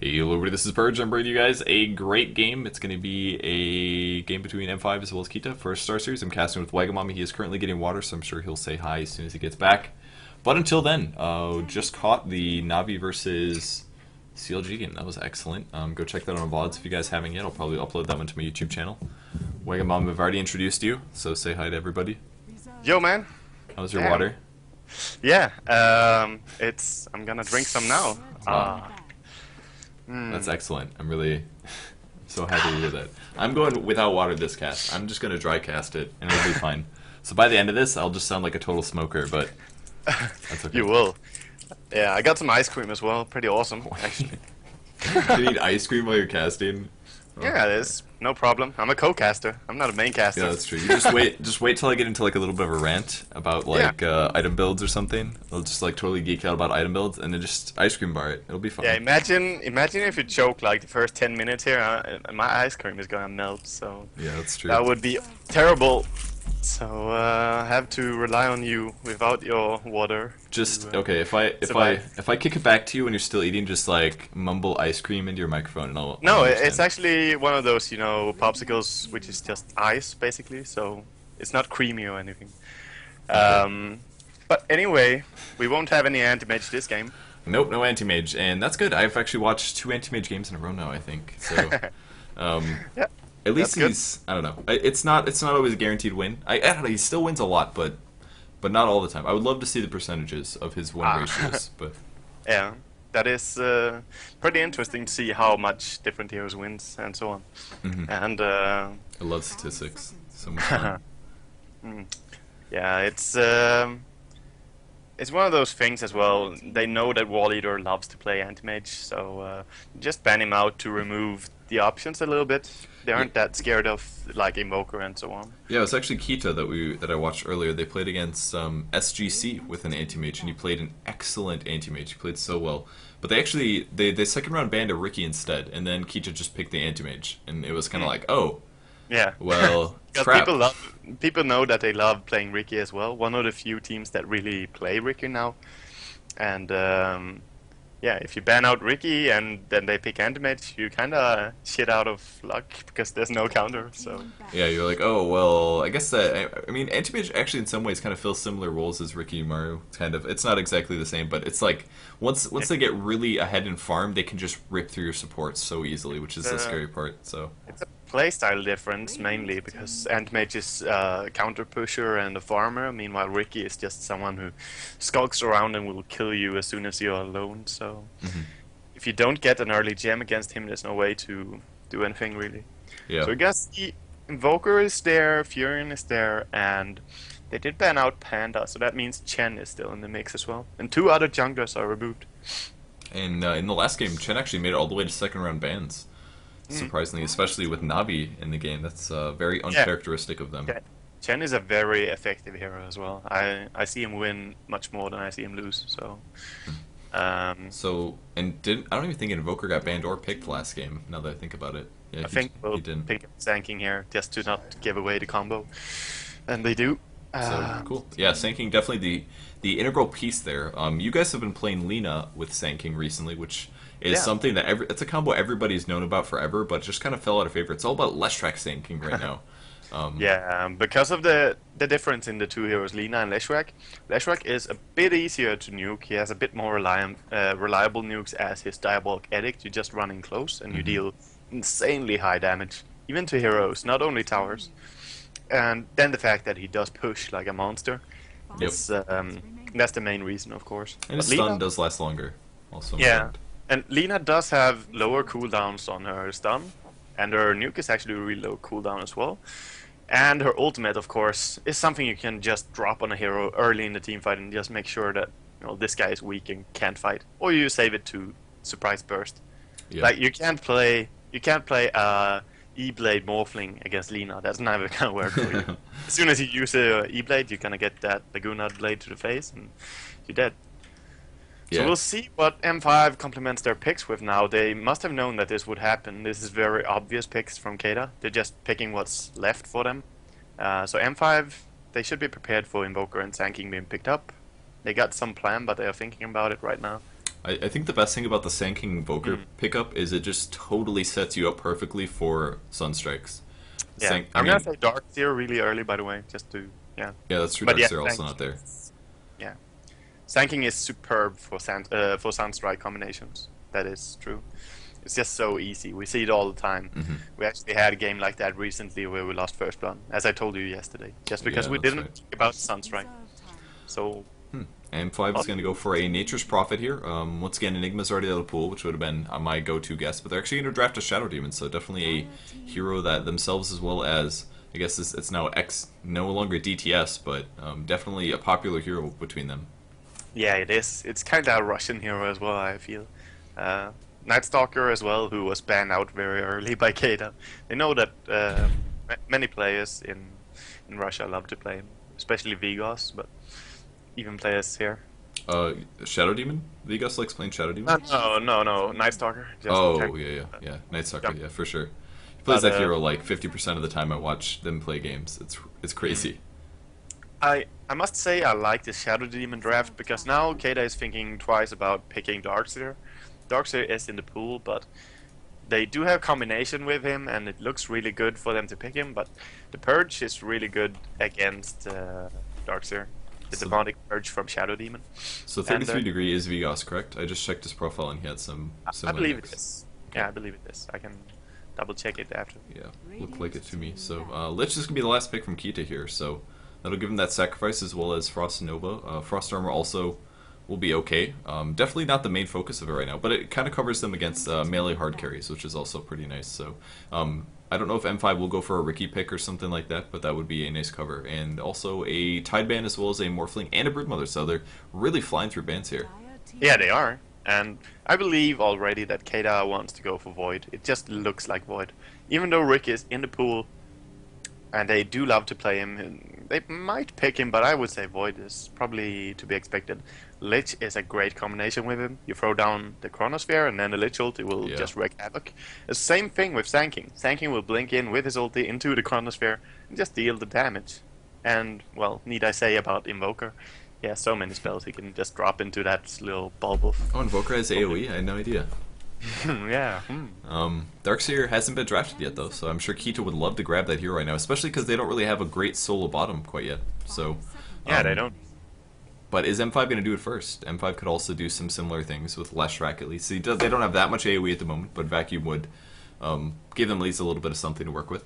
Hey, hello everybody, this is Purge. I'm bringing you guys a great game. It's going to be a game between M5 as well as Keita for Star Series. I'm casting with Wagamama. He is currently getting water, so I'm sure he'll say hi as soon as he gets back. But until then, just caught the Navi versus CLG game. That was excellent. Go check that out on VODs if you guys haven't yet. I'll probably upload that one to my YouTube channel. Wagamama, I've already introduced you, so say hi to everybody. Yo, man. How's your Damn. water? Yeah, I'm gonna drink some now. That's excellent. I'm really so happy to hear that. I'm going without water this cast. I'm just going to dry cast it, and it'll be fine. So by the end of this, I'll just sound like a total smoker, but that's okay. You will. Yeah, I got some ice cream as well. Pretty awesome, actually. You eat ice cream while you're casting? Oh. Yeah, it is. No problem. I'm a co-caster. I'm not a main caster. Yeah, that's true. You just wait till I get into like a little bit of a rant about like item builds or something. I'll just like totally geek out about item builds and then just ice cream bar it. It'll be fun. Yeah, imagine if you choke like the first 10 minutes here, and my ice cream is gonna melt. So yeah, that's true. that would be terrible. So have to rely on you without your water. Just okay. If I kick it back to you when you're still eating, just like mumble ice cream into your microphone, and I'll. No, I'll it's actually one of those, popsicles, which is just ice, basically. So it's not creamy or anything. Okay. But anyway, we won't have any anti-mage this game. Nope, no anti-mage, and that's good. I've actually watched 2 anti-mage games in a row now, I think. So, Yeah, at least that's he's, I don't know. It's not always a guaranteed win. I don't know, he still wins a lot, but not all the time. I would love to see the percentages of his win ratios, but yeah, that is pretty interesting to see how much different heroes wins and so on. And I love statistics. So much fun. yeah, it's one of those things as well. They know that Wall Eater loves to play anti-mage, so just ban him out to remove the options a little bit. They aren't that scared of like Invoker and so on. Yeah, it was actually Keita that I watched earlier. They played against SGC with an anti-mage, and he played an excellent anti-mage. He played so well. But they second round banned a Ricky instead, and then Keita just picked the anti-mage, and it was kind of like, oh, yeah. well, because crap. people know that they love playing Ricky as well. One of the few teams that really play Ricky now, and yeah, if you ban out Ricky and then they pick anti-mage, you kind of shit out of luck because there's no counter. So Yeah, you're like, oh well. I guess that I mean, anti-mage actually in some ways kind of fills similar roles as Rikimaru. It's not exactly the same, but it's like once they get really ahead in farm, they can just rip through your supports so easily, which is the scary part. So it's a playstyle difference mainly because anti-mage is counter pusher and a farmer. Meanwhile, Ricky is just someone who skulks around and will kill you as soon as you're alone. So if you don't get an early gem against him, there's no way to do anything really. yeah, So I guess the Invoker is there, Furion is there, and they did ban out Panda, so that means Chen is still in the mix as well. And 2 other junglers are removed. and in the last game, Chen actually made it all the way to second round bans. Surprisingly, especially with Navi in the game, that's very uncharacteristic of them. Yeah. Chen is a very effective hero as well. I see him win much more than I see him lose. So, So and I don't even think Invoker got banned or picked last game. Now that I think about it, yeah, I think he we'll didn't. pick Sanking here just to not give away the combo, and they do. So cool. Yeah, Sanking definitely the integral piece there. You guys have been playing Lina with Sanking recently, which is something that it's a combo everybody's known about forever, but just kind of fell out of favor. It's all about Leshrac Sanking right now. Yeah, because of the difference in the 2 heroes, Lina and Leshrac. Leshrac is a bit easier to nuke. He has a bit more reliable nukes as his Diabolic Edict. You just run in close and you deal insanely high damage, even to heroes, not only towers. And then the fact that he does push like a monster. Yep. That's the main reason, of course. And his But stun Lina, does last longer. Also, yeah, important. and Lina does have lower cooldowns on her stun, and her nuke is actually a really low cooldown as well. And her ultimate, of course, is something you can just drop on a hero early in the team fight and just make sure that this guy is weak and can't fight, or you save it to surprise burst. Yeah. Like you can't play E-Blade Morphling against Lina. That's never gonna work for you. As soon as you use a E-Blade, you're gonna get that Laguna Blade to the face, and you're dead. Yeah. So we'll see what M5 complements their picks with now. They must have known that this would happen. This is very obvious picks from Keita. They're just picking what's left for them. So M5, they should be prepared for Invoker and Sanking being picked up. They got some plan, but they are thinking about it right now. I think the best thing about the Sand King Invoker Mm. pickup is it just totally sets you up perfectly for Sunstrikes. Yeah, I I'm gonna mean, say Dark Seer really early, by the way, just to yeah. yeah, that's true. But yeah, Darkseer also Sand not King there. yeah, Sand King is superb for Sunstrike combinations. That is true. It's just so easy. We see it all the time. Hmm. We actually had a game like that recently where we lost first blood, as I told you yesterday, just because Yeah, we that's didn't right. think about Sunstrike. So, M5 is going to go for a Nature's Prophet here. Once again, Enigma's already out of the pool, which would have been my go-to guess, but they're actually going to draft a Shadow Demon, so definitely a hero that themselves, as well as, I guess it's now no longer DTS, but definitely a popular hero between them. yeah, it is. It's kind of a Russian hero as well, I feel. Uh, Night Stalker as well, who was banned out very early by Keita. They know that many players in Russia love to play him, especially Vigos, but even players here. Shadow Demon? Vegas likes playing Shadow Demon? No, Night Stalker. Just Oh, yeah. Night Sucker, yeah, for sure. He plays But, that hero like 50% of the time I watch them play games. It's crazy. I must say I like the Shadow Demon draft because now Keita is thinking twice about picking Darkseer. Darkseer is in the pool, but they do have combination with him, and it looks really good for them to pick him. But the Purge is really good against Darkseer, the So- demonic Purge from Shadow Demon. So And, 33 degree is Vigos, correct? I just checked his profile and he had some I similar believe nicks. it is. Yeah, I believe it is. I can double check it after. Yeah, looked like it to me. So Lich is going to be the last pick from Keita here, so that'll give him that sacrifice as well as Frost Nova. Frost Armor also will be okay. Definitely not the main focus of it right now, but it kind of covers them against melee hard carries, which is also pretty nice. So I don't know if M5 will go for a Ricky pick or something like that, but that would be a nice cover. And also a Tideband as well as a Morphling and a Broodmother, so they're really flying through bans here. Yeah, they are. And I believe already that Keita wants to go for Void. It just looks like Void. Even though Rick is in the pool, and they do love to play him, and they might pick him, but I would say Void is probably to be expected. Lich is a great combination with him. You throw down the Chronosphere, and then the Lich ulti will Yeah. just wreak havoc. The same thing with Sand King. Sand King will blink in with his ulti into the Chronosphere and just deal the damage. And, well, need I say about Invoker? He has so many spells he can just drop into that little bulb of... Oh, Invoker has AoE? I had no idea. yeah. Darkseer hasn't been drafted yet, though, so I'm sure Keita would love to grab that hero right now, especially because they don't really have a great solo bottom quite yet. So, Yeah, they don't. But is M5 going to do it first? M5 could also do some similar things with Leshrac at least. They don't have that much AoE at the moment, but Vacuum would give them at least a little bit of something to work with.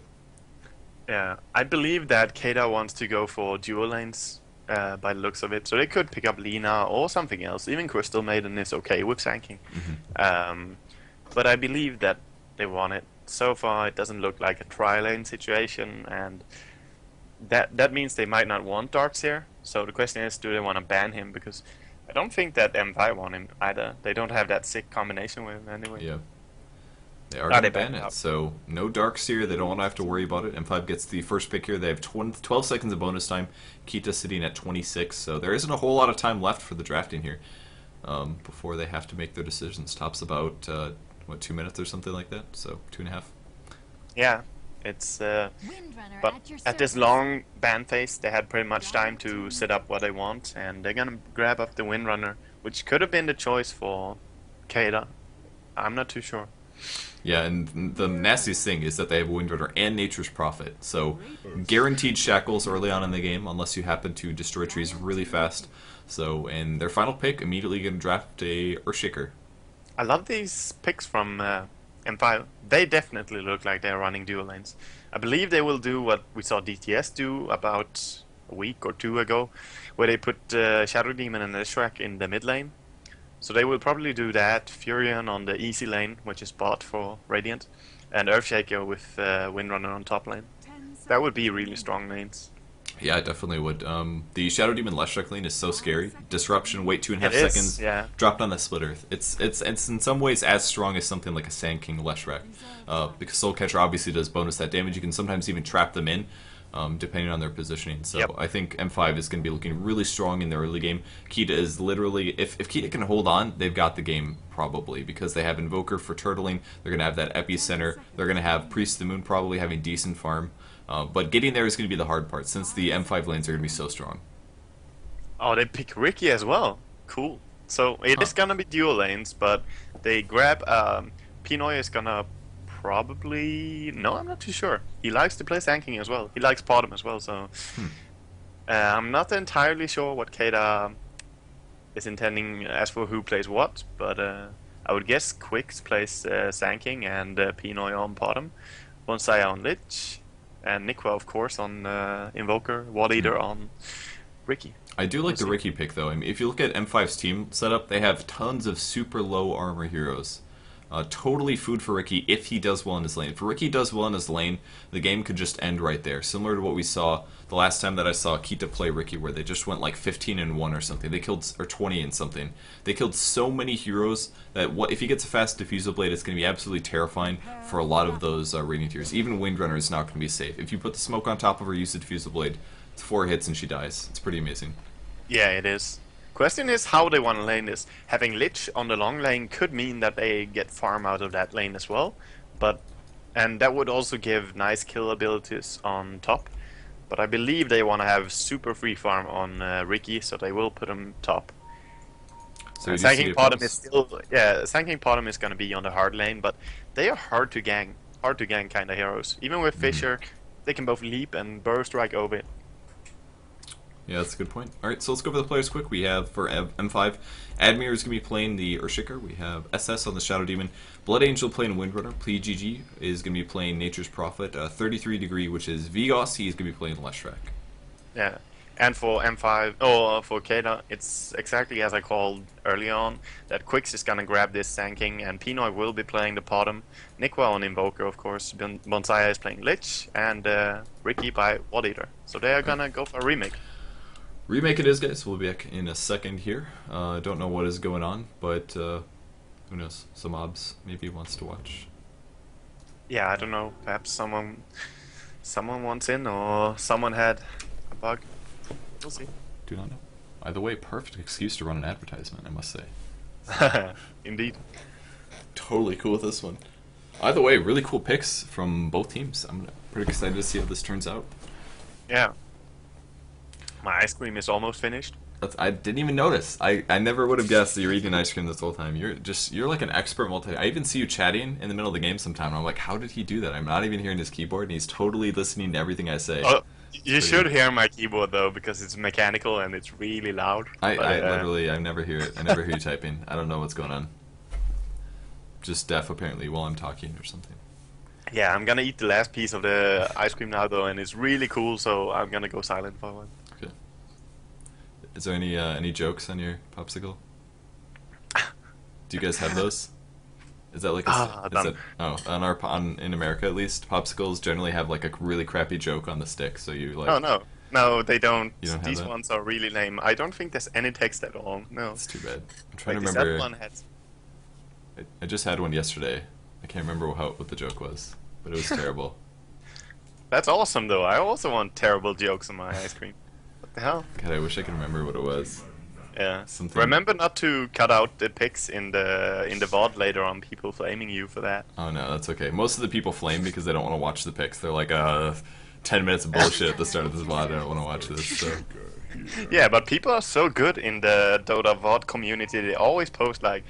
Yeah, I believe that Keita wants to go for dual lanes by the looks of it. So they could pick up Lina or something else. Even Crystal Maiden is okay with Sand King. But I believe that they want it. So far, it doesn't look like a tri-lane situation, and that means they might not want Darkseer. So the question is, do they want to ban him? Because I don't think that M5 want him either. They don't have that sick combination with him anyway. Yeah. They are Ah, going they to ban banned it, out. so no Darkseer. They don't want to have to worry about it. M5 gets the first pick here. They have 12 seconds of bonus time. Keita sitting at 26, so there isn't a whole lot of time left for the drafting here before they have to make their decisions. Top's about, 2 minutes or something like that? So 2.5. Yeah, it's but at this long ban phase, they had pretty much time to set up what they want, and they're gonna grab up the Windrunner, which could have been the choice for Keita. I'm not too sure. Yeah, and the nastiest thing is that they have a Windrunner and Nature's Prophet, so guaranteed shackles early on in the game unless you happen to destroy trees really fast. So, in their final pick, immediately going to draft a Earthshaker. I love these picks from M5. They definitely look like they're running dual lanes. I believe they will do what we saw DTS do about a week or two ago, where they put Shadow Demon and Leshrac in the mid lane. So they will probably do that, Furion on the easy lane, which is bot for Radiant, and Earthshaker with Windrunner on top lane. That would be really strong lanes. Yeah, I definitely would. The Shadow Demon Leshrac lane is so scary. Disruption, wait 2.5 It is, seconds, yeah. dropped on the Split Earth. It's in some ways as strong as something like a Sand King Leshrac. Because Soul Catcher obviously does bonus that damage. You can sometimes even trap them in, depending on their positioning. So Yep. I think M5 is going to be looking really strong in the early game. Keita is literally, if Keita can hold on, they've got the game probably, because they have Invoker for turtling. They're going to have that Epicenter. They're going to have Priest of the Moon probably having decent farm. But getting there is going to be the hard part, since the M5 lanes are going to be so strong. Oh, they pick Ricky as well. Cool. So it Huh. is gonna be dual lanes, but they grab. Pinoy is gonna probably. No, I'm not too sure. He likes to play Sanking as well. He likes bottom as well. So Hmm. I'm not entirely sure what Keita is intending as for who plays what, but I would guess Quicks plays Sanking and Pinoy on bottom, Bonsai on Lich, and Nikwa of course on Invoker, Wall Hmm. Eater on Ricky. I do We'll like the see. Ricky pick though. I mean, if you look at M5's team setup, they have tons of super low armor heroes. Totally food for Ricky if he does well in his lane. If Ricky does well in his lane, the game could just end right there. Similar to what we saw the last time that I saw Keita play Ricky, where they just went like 15-1 or something. They killed, or 20 and something. They killed so many heroes that what if he gets a fast diffusal blade, it's going to be absolutely terrifying for a lot of those rating tiers. Even Windrunner is not going to be safe. If you put the smoke on top of her, use the diffusal blade, it's 4 hits and she dies. It's pretty amazing. Yeah, it is. Question is how they want to lane this. Having Lich on the long lane could mean that they get farm out of that lane as well, but and that would also give nice kill abilities on top. But I believe they want to have super free farm on Ricky, so they will put him top. So you do see Sanking it bottom is pause. still Sanking bottom is gonna be on the hard lane, but they are hard to gang kind of heroes. Even with Fisher, they can both leap and burst right over it. Yeah, that's a good point. All right, so let's go over the players quick. We have for M5, Admir is going to be playing the Urshiker. We have SS on the Shadow Demon. Blood Angel playing Windrunner. PGG is going to be playing Nature's Prophet. 33 Degree, which is Vigos. He's going to be playing Leshrac. Yeah, and for M5 or for Keita, it's exactly as I called early on. That Quicks is gonna grab this Sanking, and Pinoy will be playing the bottom. Nikwa on Invoker, of course. Bonsai is playing Lich, and Ricky by Wall Eater. So they are gonna go for a remake. Remake it is, guys. We'll be back in a second here. Don't know what is going on, but who knows? Some mobs maybe wants to watch. Yeah, I don't know. Perhaps someone wants in, or someone had a bug. We'll see. Do not know. Either way, perfect excuse to run an advertisement, I must say. Indeed. Totally cool with this one. Either way, really cool picks from both teams. I'm pretty excited to see how this turns out. Yeah. My ice cream is almost finished. I didn't even notice. I never would have guessed that you're eating ice cream this whole time. You're like an expert multi. I even see you chatting in the middle of the game sometime. And I'm like, how did he do that? I'm not even hearing his keyboard, and he's totally listening to everything I say. Oh, you Pretty should good. hear my keyboard though, because it's mechanical and it's really loud. I But, literally I never hear it. I never hear you typing. I don't know what's going on. Just deaf apparently while I'm talking or something. yeah, I'm gonna eat the last piece of the ice cream now though, and it's really cool. So I'm gonna go silent for a while. Okay. Is there any jokes on your popsicle? Do you guys have those? Is that like Ah, is done. that on in America at least popsicles generally have like a really crappy joke on the stick, so you like Oh no, no, they don't. you don't have These that? ones are really lame. I don't think there's any text at all. No. It's too bad. I'm trying Like to this other remember. one has. I just had one yesterday. I can't remember what the joke was, but it was terrible. That's awesome though. I also want terrible jokes on my ice cream. What the hell? God, I wish I could remember what it was. Yeah. Something. Remember not to cut out the pics in the VOD later on. People flaming you for that. Oh no, that's okay. Most of the people flame because they don't want to watch the pics. They're like, 10 minutes of bullshit at the start of this VOD. I don't want to watch this. So Yeah, but people are so good in the Dota VOD community. They always post like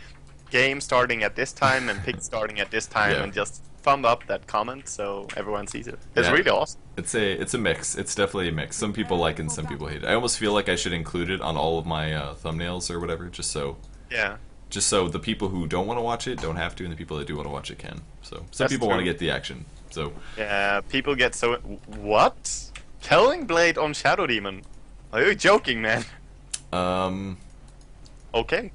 game starting at this time and pick starting at this time, Yeah. and just thumb up that comment so everyone sees it. It's Yeah. really awesome. it's a mix. It's definitely a mix. Some people like it and some people hate it. I almost feel like I should include it on all of my thumbnails or whatever, just so Yeah. the people who don't want to watch it don't have to, and the people that do want to watch it can. So some That's people want to true. get the action. So Yeah, people get so. What? Telling Blade on Shadow Demon? Are you joking, man? um, Okay.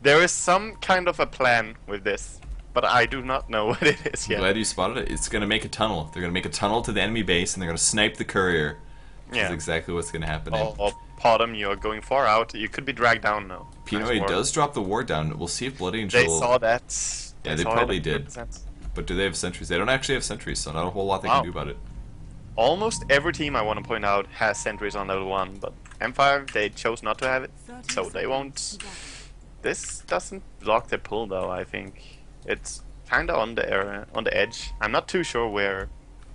There is some kind of a plan with this, but I do not know what it is I'm yet. glad you spotted it. It's gonna make a tunnel. They're gonna make a tunnel to the enemy base, and they're gonna snipe the courier. Which is Yeah. exactly what's gonna happen. Or Potom, you're going far out. You could be dragged down now. Pinoy Nice does drop the ward down. We'll see if Blood Angel. They saw that. Yeah, they saw it probably did. 100%. But do they have sentries? They don't actually have sentries, so not a whole lot they Wow. can do about it. Almost every team I want to point out has sentries on level 1, but M5 they chose not to have it, so they won't. This doesn't block the pull though. I think it's kind of on the edge. I'm not too sure where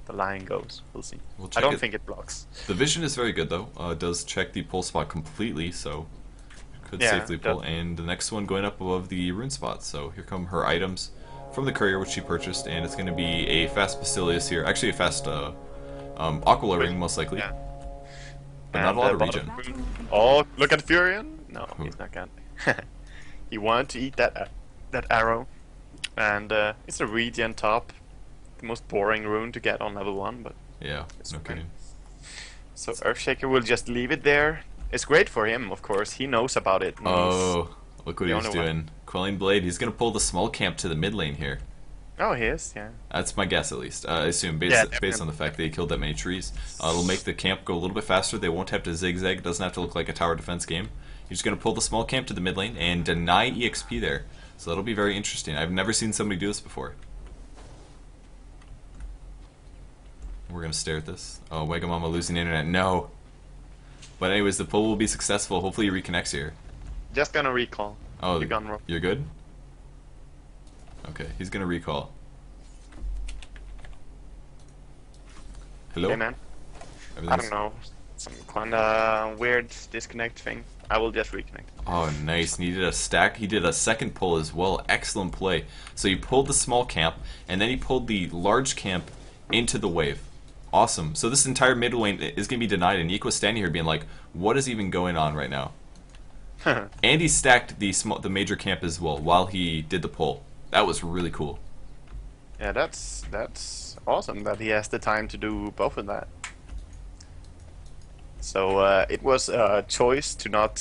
the line goes. We'll see. We'll I check don't it. think it blocks. The vision is very good though. It does check the pull spot completely, so Could Yeah, safely pull. And the next one going up above the rune spot. So here come her items from the courier, which she purchased, and it's going to be a fast Basilius here. Actually, a fast Aquila ring, most likely. Yeah. But not a lot of regen. Oh, look at Furion. No, he's not gonna. He wanted to eat that arrow, and it's a regen top, the most boring rune to get on level 1, but Yeah, no kidding. So Earthshaker will just leave it there. It's great for him, of course. He knows about it. Oh, look what he's doing. Quelling Blade. He's going to pull the small camp to the mid lane here. Oh, he is, yeah. That's my guess, at least. I assume, based on the fact that he killed that many trees. It'll make the camp go a little bit faster. They won't have to zigzag. It doesn't have to look like a tower defense game. He's just going to pull the small camp to the mid lane and deny EXP there. So that'll be very interesting. I've never seen somebody do this before. We're going to stare at this. Oh, Wagamama losing internet. No. But anyways, the pull will be successful. Hopefully he reconnects here. Just gonna recall. Oh, you're good? Okay, he's gonna recall. Hello? Hey man. I don't know. Some kinda weird disconnect thing. I will just reconnect. Oh, nice. And he did a stack. He did a second pull as well. Excellent play. So he pulled the small camp, and then he pulled the large camp into the wave. Awesome. So this entire mid lane is going to be denied, and Nico's standing here being like, what is even going on right now? And he stacked the major camp as well while he did the pull. That was really cool. Yeah, that's awesome that he has the time to do both of that. So it was a choice to not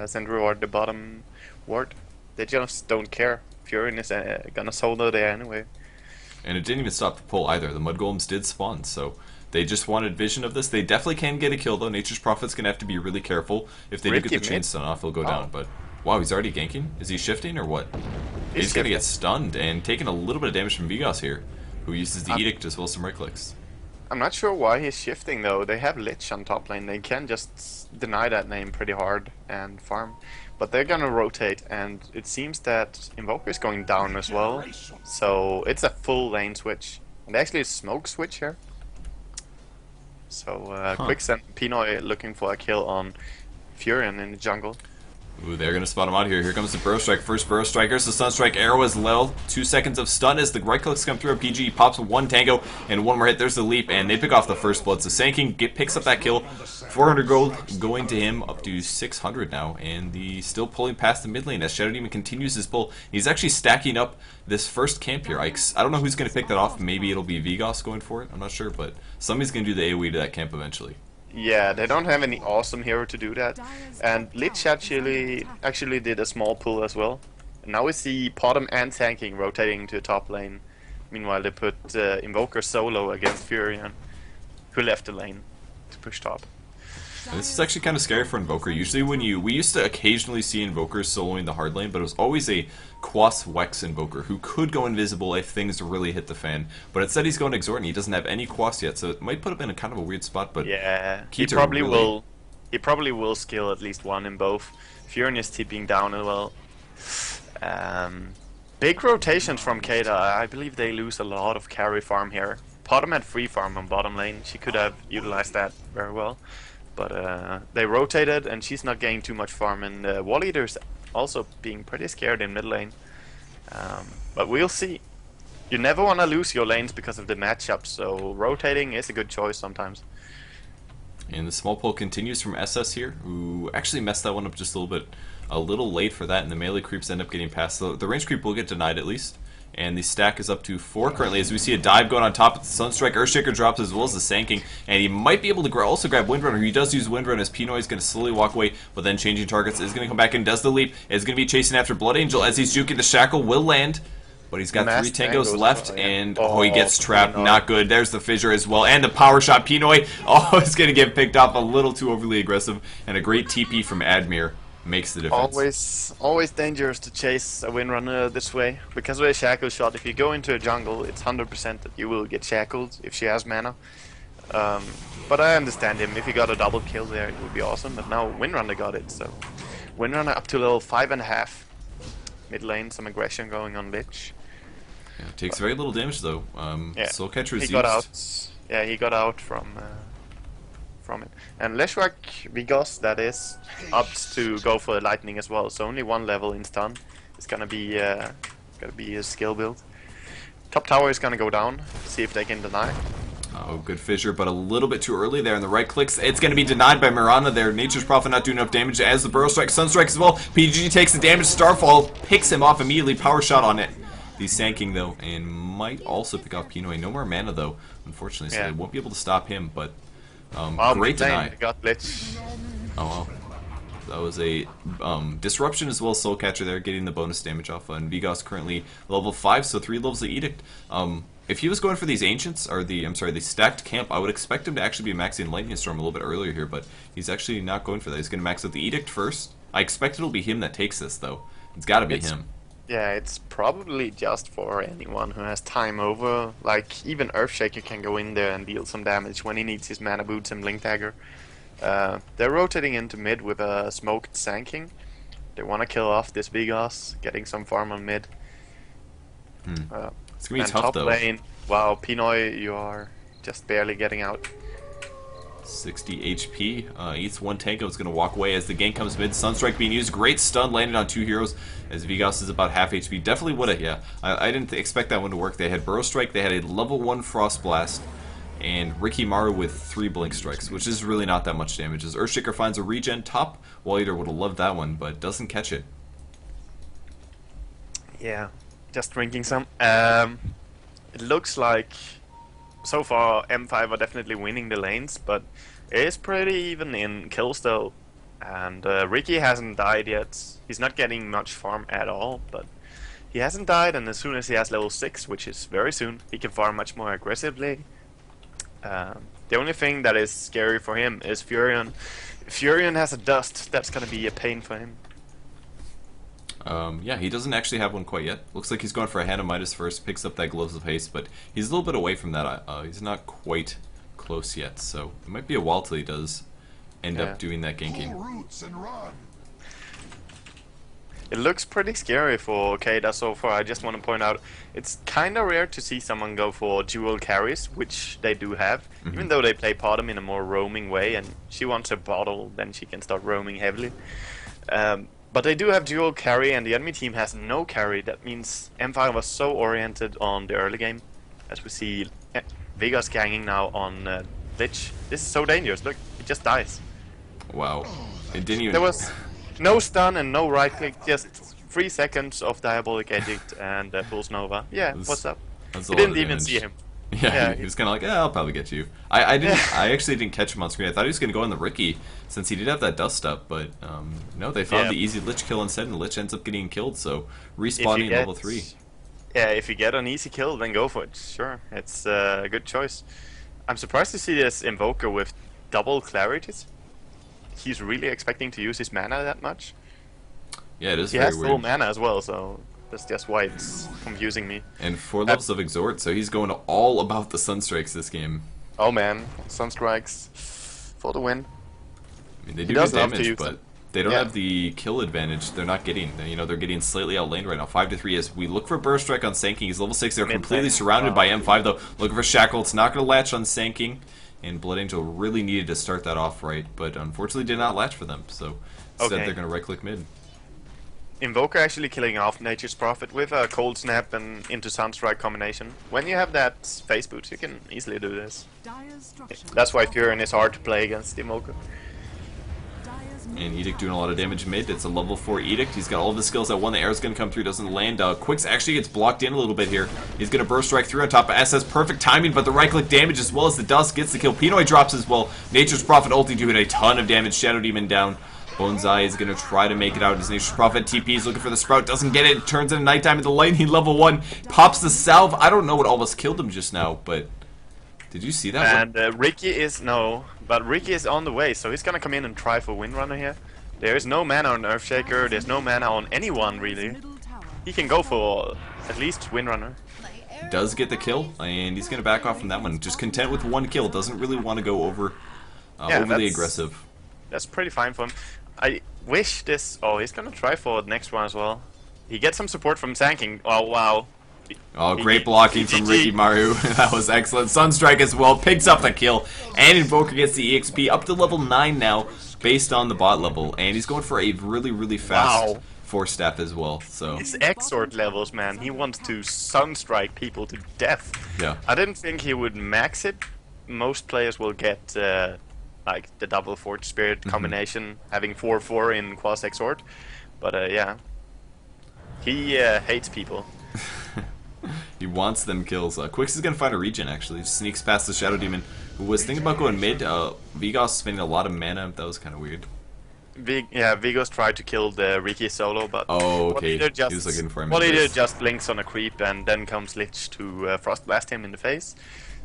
send reward the bottom ward. They just don't care. Furion is gonna solo there anyway. And it didn't even stop the pull either. The mud golems did spawn, so they just wanted vision of this. They definitely can get a kill though. Nature's Prophet's gonna have to be really careful. If they do get the chain stun off, he'll go down. But wow, he's already ganking? Is he shifting or what? He's gonna get stunned and taking a little bit of damage from Vigos here, who uses the Edict as well as some right clicks. I'm not sure why he's shifting though. They have Lich on top lane. They can just deny that name pretty hard and farm. But they're gonna rotate, and it seems that Invoker is going down as well. So it's a full lane switch. And actually a smoke switch here. So Quicksand Pinoy looking for a kill on Furion in the jungle. Ooh, they're gonna spot him out here. Here comes the Burrow Strike. First Burrow Strikers. The Stun Strike arrow is low. 2 seconds of stun as the right clicks come through. PG pops one tango and one more hit. There's the leap, and they pick off the first blood. So Sand picks up that kill. 400 gold going to him, up to 600 now, and he's still pulling past the mid lane as Shadow Demon continues his pull. He's actually stacking up this first camp here. I don't know who's gonna pick that off. Maybe it'll be Vigos going for it. I'm not sure, but somebody's gonna do the AoE to that camp eventually. Yeah, they don't have any awesome hero to do that. And Lich actually did a small pull as well. And now we see Bottom and tanking rotating to top lane. Meanwhile, they put Invoker solo against Furion, who left the lane to push top. And this is actually kind of scary for Invoker. Usually we used to occasionally see Invokers soloing the hard lane, but it was always a Quas Wex Invoker who could go invisible if things really hit the fan. But instead he's going Exort, and he doesn't have any Quas yet, so it might put him in a kind of a weird spot. But yeah, Keita he probably will skill at least one in both. Furion is tipping down as well. Big rotations from Keita. I believe they lose a lot of carry farm here. Bottom had free farm on bottom lane. She could have utilized that very well. But they rotated, and she's not getting too much farm, and Wall Eater's also being pretty scared in mid lane. But we'll see. You never want to lose your lanes because of the matchup, so rotating is a good choice sometimes. And the small pull continues from SS here, who actually messed that one up just a little late for that, and the melee creeps end up getting past. The range creep will get denied at least. And the stack is up to 4 currently as we see a dive going on top of the Sunstrike. Earthshaker drops as well as the Sanking. And he might be able to also grab Windrunner. He does use Windrunner as Pinoy is going to slowly walk away, but then changing targets is going to come back and does the leap. Is going to be chasing after Blood Angel as he's juking. The Shackle will land, but he's got 3 tangos left, and he gets trapped. Not good. There's the fissure as well, and the power shot. Pinoy, it's going to get picked off a little too overly aggressive, and a great TP from Admir makes the difference. Always dangerous to chase a Windrunner this way. Because of a shackle shot, if you go into a jungle, it's 100% that you will get shackled if she has mana. But I understand him. If he got a double kill there, it would be awesome. But now Windrunner got it, so Windrunner up to level 5.5. Mid lane, some aggression going on Lich. Yeah, takes very little damage though. Yeah. Soul Catcher is he got out. Yeah, he got out from from it. And Leshwak Vigos, that is, opts to go for the lightning as well. So only one level in stun. It's gonna be his skill build. Top tower is gonna go down. See if they can deny. Oh, good fissure, but a little bit too early there in the right clicks. It's going to be denied by Mirana there. Nature's Prophet not doing enough damage as the Burrow Strike, Sunstrike as well. PG takes the damage. Starfall picks him off immediately. Power shot on it. He's sanking though, and might also pick off Pinoy. No more mana though, unfortunately, so they won't be able to stop him. But great deny. Got glitch. Oh well. That was a disruption as well as Soul Catcher there, getting the bonus damage off. And Vigos currently level 5, so 3 levels of Edict. If he was going for these Ancients, or the stacked camp, I would expect him to actually be maxing Lightning Storm a little bit earlier here, but he's actually not going for that. He's going to max out the Edict first. I expect it'll be him that takes this, though. It's got to be him. Yeah, it's probably just for anyone who has time over. Like, even Earthshaker can go in there and deal some damage when he needs his Mana Boots and Blink Dagger. They're rotating into mid with a smoked Sanking. They want to kill off this Vigos, getting some farm on mid. It's going to be tough, top though. Lane, wow, Pinoy, you are just barely getting out. 60 HP. Eats one Tango. Is going to walk away as the gank comes mid. Sunstrike being used. Great stun landed on 2 heroes as Vigos is about half HP. Definitely would have, yeah. I didn't expect that one to work. They had Burrow Strike. They had a level 1 Frost Blast. And Rikimaru with 3 Blink Strikes, which is really not that much damage. As Earthshaker finds a regen top, Wall Eater would have loved that one, but doesn't catch it. Yeah, just drinking some. It looks like so far M5 are definitely winning the lanes, but it is pretty even in kills though. And Ricky hasn't died yet. He's not getting much farm at all, but he hasn't died, and as soon as he has level 6, which is very soon, he can farm much more aggressively. The only thing that is scary for him is Furion. If Furion has a dust, that's gonna be a pain for him. Yeah, he doesn't actually have one quite yet. Looks like he's going for a Hand of Midas first, picks up that Gloves of Haste, but he's a little bit away from that. He's not quite close yet, so it might be a while till he does end up doing that ganking. It looks pretty scary for Keita so far. I just want to point out, it's kind of rare to see someone go for dual carries, which they do have, even though they play Potom in a more roaming way, and she wants a bottle, then she can start roaming heavily. But they do have dual carry, and the enemy team has no carry. That means M5 was so oriented on the early game, as we see Vegas ganging now on Lich. This is so dangerous. Look, it just dies. Wow. It didn't even... There was no stun and no right click, just 3 seconds of Diabolic Edict and Pulse Nova. Yeah, what's up? You didn't even see him. Yeah, he was kind of like, I'll probably get you. I actually didn't catch him on screen. I thought he was going to go on the Ricky, since he did have that dust up, but no, they found the easy Lich kill instead, and Lich ends up getting killed, so respawning level 3. Yeah, if you get an easy kill, then go for it. Sure, it's a good choice. I'm surprised to see this Invoker with double clarities. He's really expecting to use his mana that much. Yeah, it is he very has weird. full mana as well, so that's just why it's confusing me. And 4 levels of Exhort, so he's going all about the Sunstrikes this game. Oh man, Sunstrikes for the win. I mean, they do good damage, but they don't have the kill advantage. They're not getting, they're getting slightly outlaned right now. 5-3 as we look for Burst Strike on Sanking. He's level 6. They're completely surrounded by M5 though. Looking for Shackle. It's not going to latch on Sanking. And Blood Angel really needed to start that off right, but unfortunately did not latch for them. So instead they're going to right-click mid. Invoker actually killing off Nature's Prophet with a Cold Snap and into Sunstrike combination. When you have that Face Boots, you can easily do this. That's why Furion is hard to play against Invoker. And Edict doing a lot of damage mid. It's a level 4 Edict. He's got all of the skills at 1. The arrow's going to come through. Doesn't land. Quicks actually gets blocked in a little bit here. He's going to Burst Strike through on top of SS. Perfect timing, but the right-click damage as well as the dust gets the kill. Pinoy drops as well. Nature's Prophet ulti doing a ton of damage. Shadow Demon down. Bonsai is going to try to make it out as Nature's Prophet TP's looking for the Sprout. Doesn't get it. Turns into nighttime at the lightning level 1. Pops the salve. I don't know what almost killed him just now, but... Did you see that? And Ricky is... No, but Ricky is on the way, so he's going to come in and try for Windrunner here. There is no mana on Earthshaker, there's no mana on anyone really. He can go for at least Windrunner. Does get the kill, and he's going to back off from that one. Just content with 1 kill, doesn't really want to go overly aggressive. That's pretty fine for him. I wish this... Oh, he's going to try for the next one as well. He gets some support from Sanking. Oh wow, Oh, great blocking from Rikimaru. That was excellent. Sunstrike as well picks up the kill, and Invoker gets the EXP up to level 9 now, based on the bot level, and he's going for a really fast Force Staff as well. So his Exort levels, man, he wants to Sunstrike people to death. Yeah, I didn't think he would max it. Most players will get like the double Forge Spirit combination, having 4/4 in Quas Exort, but yeah, he hates people. He wants them kills. Quix is going to find a regen, actually. Sneaks past the Shadow Demon, who was thinking about going mid. Vigos spending a lot of mana. That was kind of weird. Vigos tried to kill the Riki solo, but he was looking for him. What he did just blinks on a creep, and then comes Lich to Frost Blast him in the face.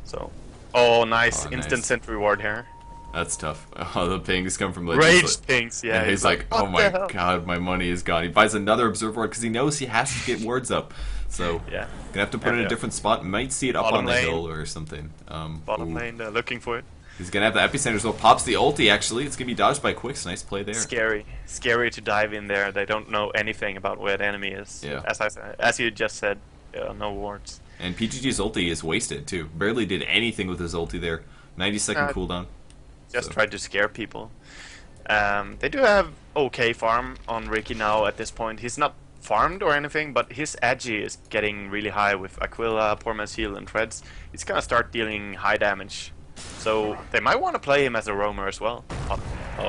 So, nice instant sentry ward here. That's tough. Oh, the pings come from Lich. Rage pings, yeah. And he's like, oh my god, my money is gone. He buys another Observer Ward because he knows he has to get wards up. So, gonna have to put it in a different spot. Might see it up on the hill or something. Bottom lane, looking for it. He's gonna have the epicenter as well. Pops the ulti, actually. It's gonna be dodged by Quix. Nice play there. Scary to dive in there. They don't know anything about where the enemy is. Yeah. As you just said, no wards. And PGG's ulti is wasted too. Barely did anything with his ulti there. 90-second cooldown. Just tried to scare people. They do have okay farm on Ricky now at this point. He's not farmed or anything, but his agi is getting really high with Aquila, Poor Man's Heal, and Treads. He's gonna start dealing high damage. So they might want to play him as a roamer as well.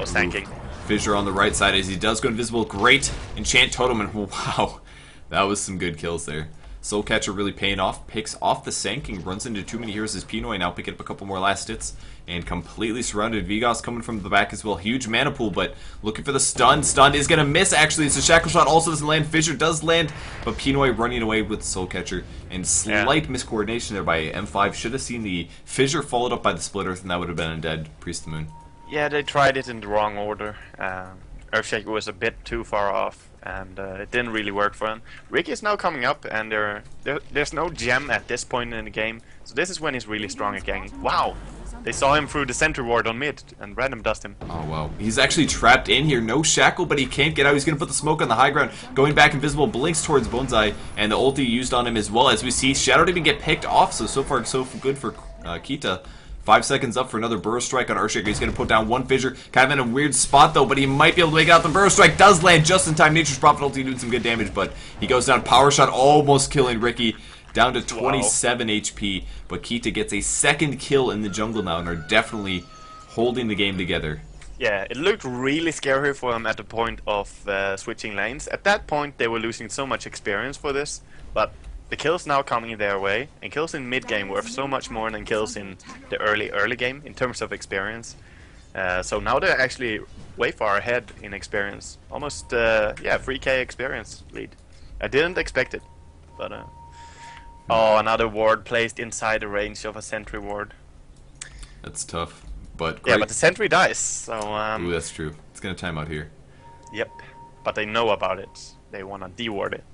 Stanking. Fissure on the right side as he does go invisible. Great enchant totem, and wow, that was some good kills there. Soulcatcher really paying off, picks off the Sanking, runs into too many heroes as Pinoy now picking up a couple more last hits, and completely surrounded. Vigos coming from the back as well. Huge mana pool, but looking for the stun. Stun is going to miss, actually. It's a Shackle Shot also doesn't land. Fissure does land, but Pinoy running away with Soulcatcher, and slight miscoordination there by M5. Should have seen the Fissure followed up by the Split Earth, and that would have been a dead Priest of the Moon. Yeah, they tried it in the wrong order. Earthshaker was a bit too far off, and it didn't really work for him. Ricky is now coming up, and there's no gem at this point in the game, so this is when he's really strong again. Wow! They saw him through the sentry ward on mid, and random dust him. Oh wow. He's actually trapped in here. No shackle, but he can't get out. He's going to put the smoke on the high ground. Going back invisible, blinks towards Bonsai, and the ulti used on him as well. As we see, Shadow didn't get picked off, so far so good for Keita. 5 seconds up for another Burrow Strike on Earthshaker. He's going to put down one Fissure. Kind of in a weird spot, though, but he might be able to make it out. The Burrow Strike does land just in time. Nature's Prophet ulti doing some good damage, but he goes down. Power Shot almost killing Ricky. Down to 27 HP, but Keita gets a second kill in the jungle now and are definitely holding the game together. Yeah, it looked really scary for them at the point of switching lanes. At that point, they were losing so much experience for this, but the kills now coming their way, and kills in mid-game worth so much more than kills in the early game in terms of experience. So now they're actually way far ahead in experience. Almost, 3k experience lead. I didn't expect it, but... Oh, another ward placed inside the range of a sentry ward. That's tough, but great. Yeah, but the sentry dies, so... Ooh, that's true. It's gonna time out here. Yep, but they know about it. They wanna de-ward it.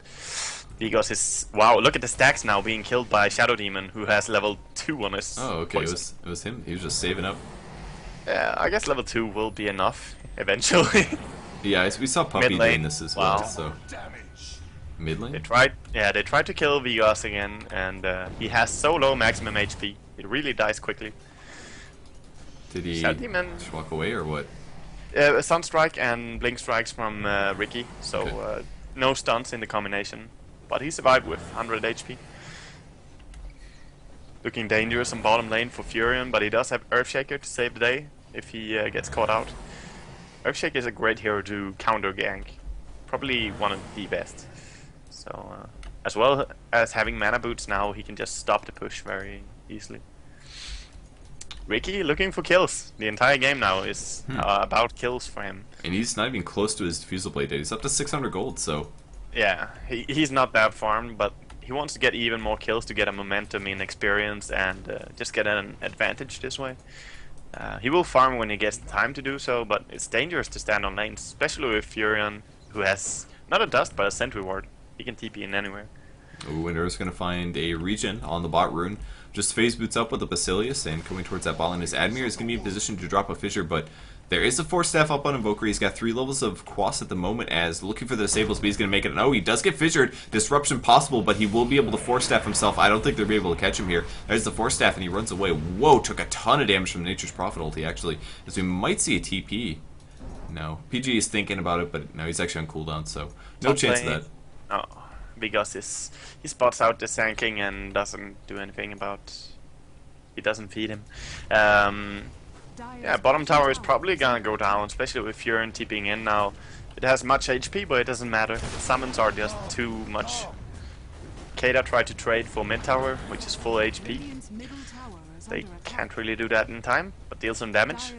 Vigos is... Wow, look at the stacks now being killed by Shadow Demon, who has level 2 on his poison. It was him. He was just saving up. Yeah, I guess level 2 will be enough, eventually. Yeah, we saw Puppy doing this as well, so... Mid lane? They tried to kill Vigos again, and he has so low maximum HP. It really dies quickly. Did he just walk away or what? Sunstrike and Blink Strikes from Ricky, so no stuns in the combination. But he survived with 100 HP. Looking dangerous on bottom lane for Furion, but he does have Earthshaker to save the day if he gets caught out. Earthshaker is a great hero to counter gank. Probably one of the best. So, as well as having mana boots now, he can just stop the push very easily. Ricky looking for kills. The entire game now is about kills for him. And he's not even close to his Diffusal Blade. He's up to 600 gold, so... Yeah, he's not that farmed, but he wants to get even more kills to get a momentum in experience and just get an advantage this way. He will farm when he gets the time to do so, but it's dangerous to stand on lanes, especially with Furion, who has not a dust but a sentry ward. He can TP in anywhere. Ooh, and Earth's going to find a regen on the bot rune. Just phase boots up with the Basilius, and coming towards that bot lane is Admir is going to be in position to drop a Fissure, but There is a 4-staff up on Invoker. He's got 3 levels of Quas at the moment as looking for the disables, but he's going to make it. No, he does get fissured. Disruption possible, but he will be able to 4-staff himself. I don't think they'll be able to catch him here. There's the 4-staff, and he runs away. Whoa, took a ton of damage from Nature's Prophet ulti, actually. As we might see a TP. No. PG is thinking about it, but no, he's actually on cooldown, so no chance of that. No, because he spots out the Sanking and doesn't do anything about... He doesn't feed him. Yeah, bottom tower is probably gonna go down, especially with Furin TPing in now. It has much HP, but it doesn't matter. The summons are just too much. Keita tried to trade for mid tower, which is full HP. They can't really do that in time, but deal some damage.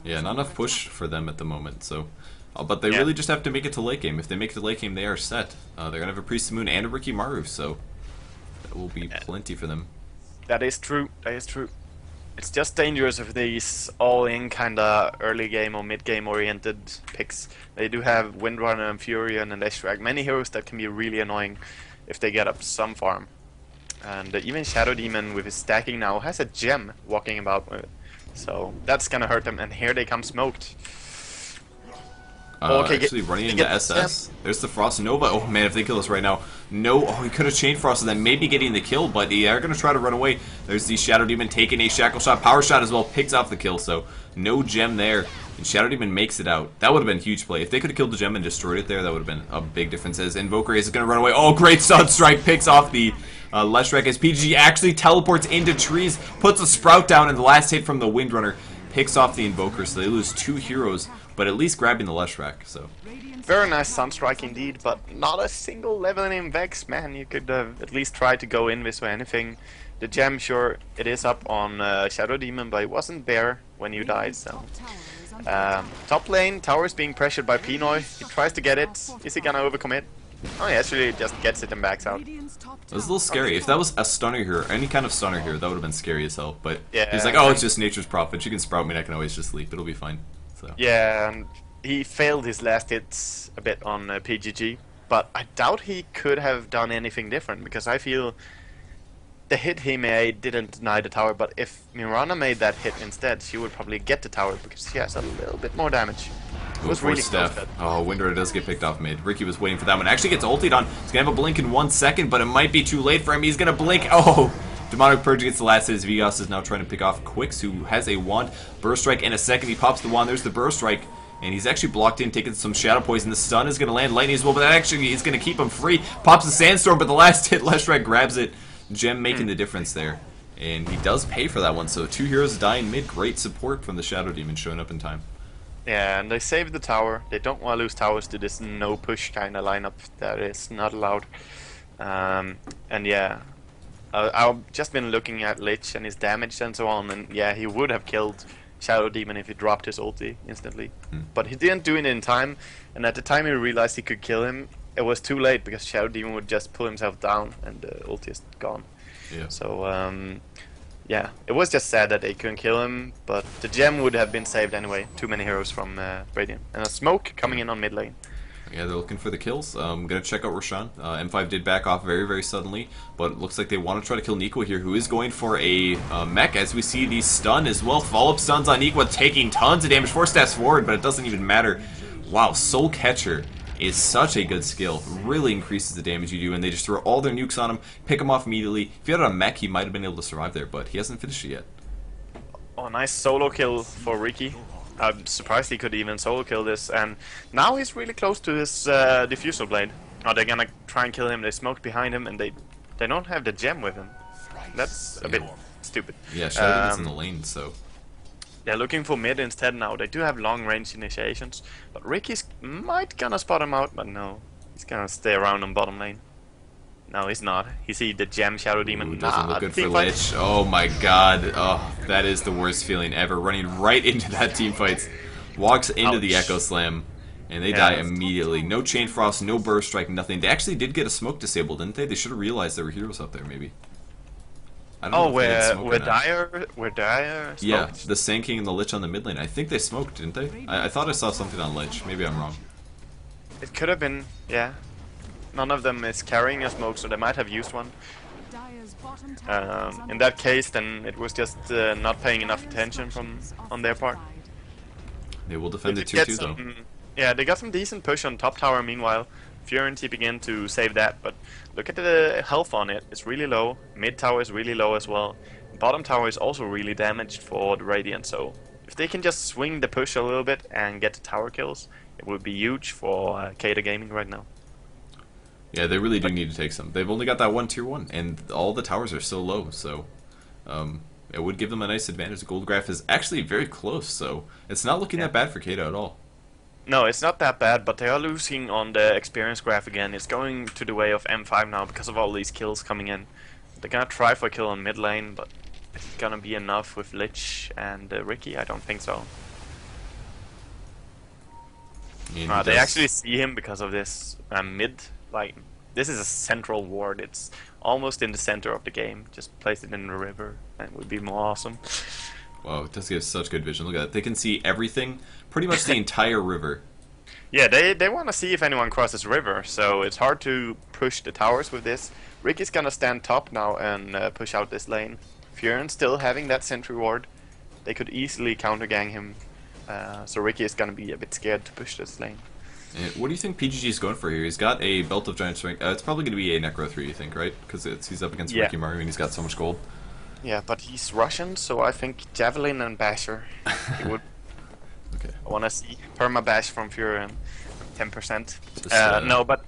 Yeah, not enough push for them at the moment, so... but they really just have to make it to late game. If they make it to late game, they are set. They're gonna have a Priest of the Moon and a Rikimaru, so... That will be plenty for them. That is true, that is true. It's just dangerous with these all-in kinda early game or mid-game oriented picks. They do have Windrunner and Furion and Leshrac, many heroes that can be really annoying if they get up some farm. And even Shadow Demon with his stacking now has a gem walking about with it. So that's gonna hurt them, and here they come smoked. Okay, actually running into SS. There's the Frost Nova. Oh man, if they kill us right now. No, oh, he could have chain frosted them, maybe getting the kill, but they are going to try to run away. There's the Shadow Demon taking a Shackle Shot, Power Shot as well, picks off the kill, so no gem there. And Shadow Demon makes it out. That would have been a huge play. If they could have killed the gem and destroyed it there, that would have been a big difference. As Invoker is going to run away. Oh, great Sun Strike, picks off the Leshrac as PG actually teleports into trees, puts a Sprout down, and the last hit from the Windrunner picks off the Invoker, so they lose 2 heroes, but at least grabbing the Leshrac, so... Very nice Sunstrike indeed, but not a single level in Vex, man. You could have at least tried to go in this or anything. The gem, sure, it is up on Shadow Demon, but it wasn't there when you died, so... top lane, tower is being pressured by Pinoy. He tries to get it. Is he gonna overcommit? Oh, he actually just gets it and backs out. It was a little scary. If that was a stunner here, any kind of stunner here, that would have been scary as hell. But yeah, he's like, oh, it's just Nature's Prophet. You can sprout me and I can always just sleep. It'll be fine. So. Yeah, and he failed his last hits a bit on PGG, but I doubt he could have done anything different, because I feel the hit he made didn't deny the tower, but if Mirana made that hit instead, she would probably get the tower, because she has a little bit more damage. It was really close. Oh, Windrunner does get picked off mid. Ricky was waiting for that one. Actually gets ultied on. He's going to have a blink in 1 second, but it might be too late for him. He's going to blink. Oh! Demonic Purge gets the last hit as Vigas is now trying to pick off Quix, who has a wand. Burst Strike in a second. He pops the wand. There's the Burst Strike. And he's actually blocked in, taking some Shadow Poison. The stun is going to land lightning as well, but that actually is going to keep him free. Pops the Sandstorm, but the last hit, Leshrac grabs it. Gem making the difference there. And he does pay for that one, so 2 heroes dying mid. Great support from the Shadow Demon showing up in time. Yeah, and they saved the tower. They don't want to lose towers to this no-push kind of lineup that is not allowed. And yeah, I've just been looking at Lich and his damage and so on, and yeah, he would have killed Shadow Demon if he dropped his ulti instantly. But he didn't do it in time, and at the time he realized he could kill him, it was too late, because Shadow Demon would just pull himself down and the ulti is gone. Yeah. So, yeah, it was just sad that they couldn't kill him, but the gem would have been saved anyway. Too many heroes from Radiant. And a smoke coming in on mid lane. Yeah, they're looking for the kills. I'm going to check out Roshan. M5 did back off very, very suddenly, but it looks like they want to try to kill Niqua here, who is going for a mech, as we see the stun as well. Follow-up stuns on Niqua, taking tons of damage. 4 stats forward, but it doesn't even matter. Wow, Soul Catcher is such a good skill. Really increases the damage you do, and they just throw all their nukes on him, pick him off immediately. If he had a mech, he might have been able to survive there, but he hasn't finished it yet. Oh, nice solo kill for Riki. I'm surprised he could even solo kill this, and now he's really close to his diffusal blade. Oh, they're gonna try and kill him. They smoked behind him, and they don't have the gem with him. That's a bit stupid. Yeah, Shadow is in the lane, so... They're looking for mid instead now. They do have long range initiations, but Ricky's might gonna spot him out, but no. He's gonna stay around on bottom lane. No, he's not. You see the gem Shadow Demon. Ooh, doesn't look good for Lich. Oh my god. Oh, that is the worst feeling ever. Running right into that team fight. Walks into the Echo Slam, and they die immediately. No Chain Frost, no Burst Strike, nothing. They actually did get a smoke disabled, didn't they? They should have realized there were heroes up there, maybe. I don't know if we're Dire smoked? Yeah, the Sand King and the Lich on the mid lane. I think they smoked, didn't they? I thought I saw something on Lich. Maybe I'm wrong. It could have been, yeah. None of them is carrying a smoke, so they might have used one. In that case, then it was just not paying enough attention on their part. They will defend They the did tier get 2 though. Yeah, they got some decent push on top tower meanwhile. Furion tipping in to save that, but look at the health on it. It's really low. Mid tower is really low as well. Bottom tower is also really damaged for the Radiant, so if they can just swing the push a little bit and get the tower kills, it would be huge for Keita Gaming right now. Yeah, they really do need to take some. They've only got that one tier 1, and all the towers are so low, so it would give them a nice advantage. The gold graph is actually very close, so it's not looking that bad for Keita at all. No, it's not that bad, but they are losing on the experience graph again. It's going to the way of M5 now because of all these kills coming in. They're gonna try for a kill on mid lane, but is it gonna be enough with Lich and Ricky? I don't think so. They actually see him because of this mid. Like, this is a central ward. It's almost in the center of the game. Just place it in the river, and it would be more awesome. Wow, it does give such good vision. Look at that. They can see everything, pretty much the entire river. Yeah, they want to see if anyone crosses river, so it's hard to push the towers with this. Ricky's gonna stand top now and push out this lane. Furion still having that sentry ward. They could easily counter gang him, so Ricky is gonna be a bit scared to push this lane. And what do you think PGG is going for here? He's got a Belt of Giant Strength. It's probably going to be a Necro 3, you think, right? Because he's up against Rikimaru and he's got so much gold. Yeah, but he's Russian, so I think Javelin and Basher. He would. Okay. I want to see Perma Bash from Furion, 10%. Just, no, but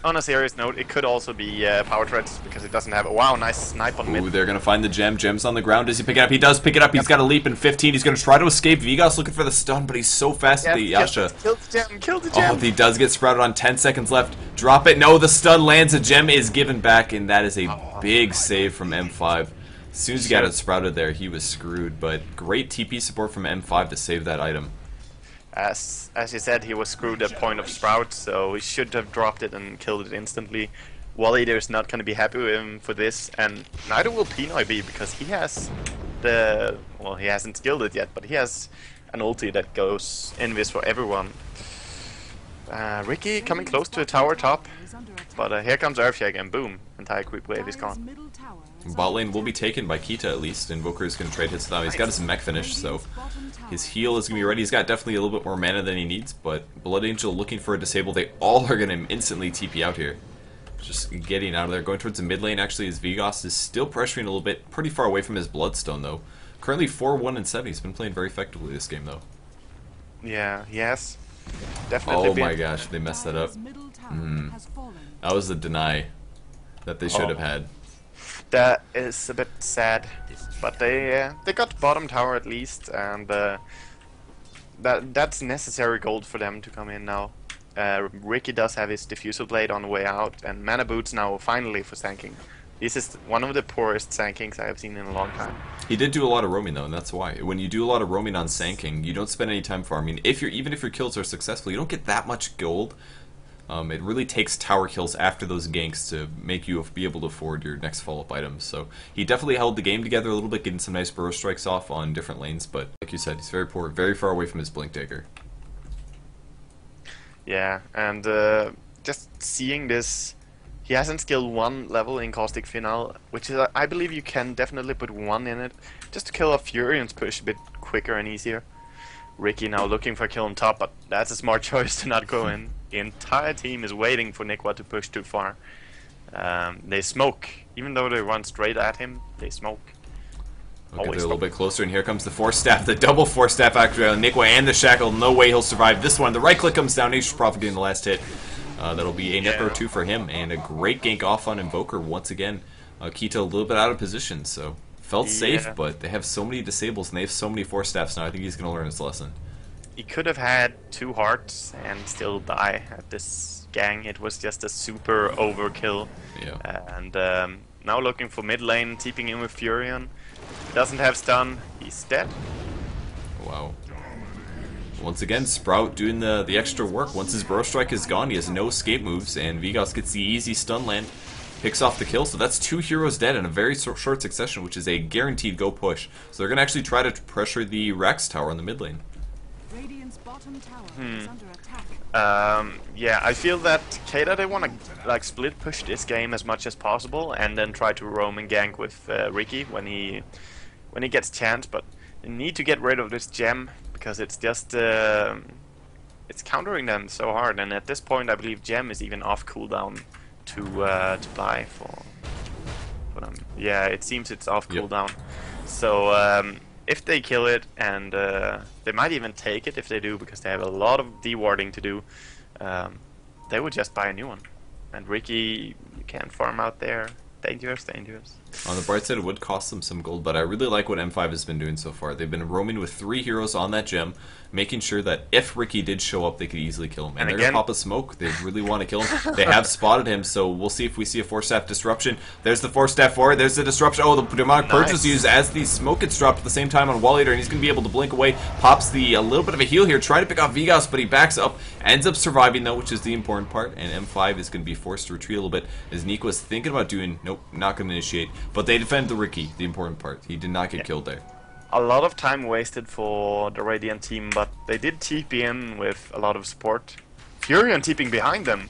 on a serious note, it could also be Power Treads because it doesn't have. Wow, nice snipe on mid. Ooh, they're going to find the gem. Gem's on the ground. Does he pick it up? He does pick it up. He's got a leap in 15. He's going to try to escape. Vigas looking for the stun, but he's so fast with the Yasha. Kill the gem, kill the gem. Oh, he does get sprouted on 10 seconds left. Drop it. No, the stun lands. The gem is given back, and that is a big save from M5. As soon as he got it sprouted there, he was screwed, but great TP support from M5 to save that item. As you said, he was screwed at point of sprout, so he should have dropped it and killed it instantly. Wally is not going to be happy with him for this, and neither will Pinoy be, because he has the... well, he hasn't skilled it yet, but he has an ulti that goes invis for everyone. Ricky coming close to the tower top, but here comes Earthshake, and boom, entire creep wave is gone. Bot lane will be taken by Keita at least. Invoker is going to trade hits now. He's got his mech finish, so his heal is going to be ready. He's got definitely a little bit more mana than he needs, but Blood Angel looking for a disable. They all are going to instantly TP out here. Just getting out of there. Going towards the mid lane actually as Vigas is still pressuring a little bit. Pretty far away from his Bloodstone though. Currently 4-1 and 7. He's been playing very effectively this game though. Yeah, yes. Definitely. Oh my gosh, they messed that up. That was a deny that they should have had. That is a bit sad, but they got bottom tower at least, and that's necessary gold for them to come in now. Ricky does have his diffusal blade on the way out, and mana boots now finally for sanking. This is one of the poorest sankings I have seen in a long time. He did do a lot of roaming though, and that's why. When you do a lot of roaming on sanking, you don't spend any time farming. Even if your kills are successful, you don't get that much gold. It really takes tower kills after those ganks to make you be able to afford your next follow-up items. So he definitely held the game together a little bit, getting some nice burrow strikes off on different lanes. But like you said, he's very poor, very far away from his Blink Dagger. Yeah, and just seeing this, he hasn't skilled 1 level in Caustic Final, which is, I believe you can definitely put 1 in it, just to kill a Furion's push a bit quicker and easier. Ricky now looking for a kill on top, but that's a smart choice to not go in. The entire team is waiting for Nikwa to push too far. They smoke. Even though they run straight at him, they smoke. Okay, they're a little bit closer, and here comes the Force Staff, the double Force Staff actually on Nikwa and the Shackle. No way he'll survive this one. The right click comes down, Nature's Prophet getting the last hit. That'll be a Necro 2 for him, and a great gank off on Invoker once again. Keita a little bit out of position, so felt safe, but they have so many disables and they have so many Force Staffs now. I think he's going to learn his lesson. He could have had 2 hearts and still die at this gang. It was just a super overkill. Yeah. And now looking for mid lane, TPing in with Furion. Doesn't have stun. He's dead. Wow. Once again, Sprout doing the extra work. Once his Burrow Strike is gone, he has no escape moves, and Vigas gets the easy stun land, picks off the kill. So that's 2 heroes dead in a very short succession, which is a guaranteed go push. So they're going to actually try to pressure the Rex tower in the mid lane. Yeah, I feel that Keita, they want to like split push this game as much as possible, and then try to roam and gank with Ricky when he gets chance. But they need to get rid of this gem, because it's just it's countering them so hard. And at this point, I believe Gem is even off cooldown to buy for them. Yeah, it seems it's off cooldown. So if they kill it, and they might even take it if they do, because they have a lot of dewarding to do, they would just buy a new one. And Ricky, you can't farm out there. Dangerous, dangerous. On the bright side, it would cost them some gold, but I really like what M5 has been doing so far. They've been roaming with 3 heroes on that gem, making sure that if Ricky did show up, they could easily kill him. And they're going to pop a smoke. They really want to kill him. They have spotted him, so we'll see if we see a 4-staff disruption. There's the 4-staff forward. There's the disruption. Oh, the demonic purge was used as the smoke gets dropped at the same time on Wall Eater, and he's going to be able to blink away. Pops a little bit of a heal here, trying to pick off Vigas, but he backs up. Ends up surviving, though, which is the important part, and M5 is going to be forced to retreat a little bit, as Nick was thinking about doing, nope, not going to initiate. But they defend the Ricky, the important part. He did not get killed there. A lot of time wasted for the Radiant team, but they did TP in with a lot of support. Furion TPing behind them.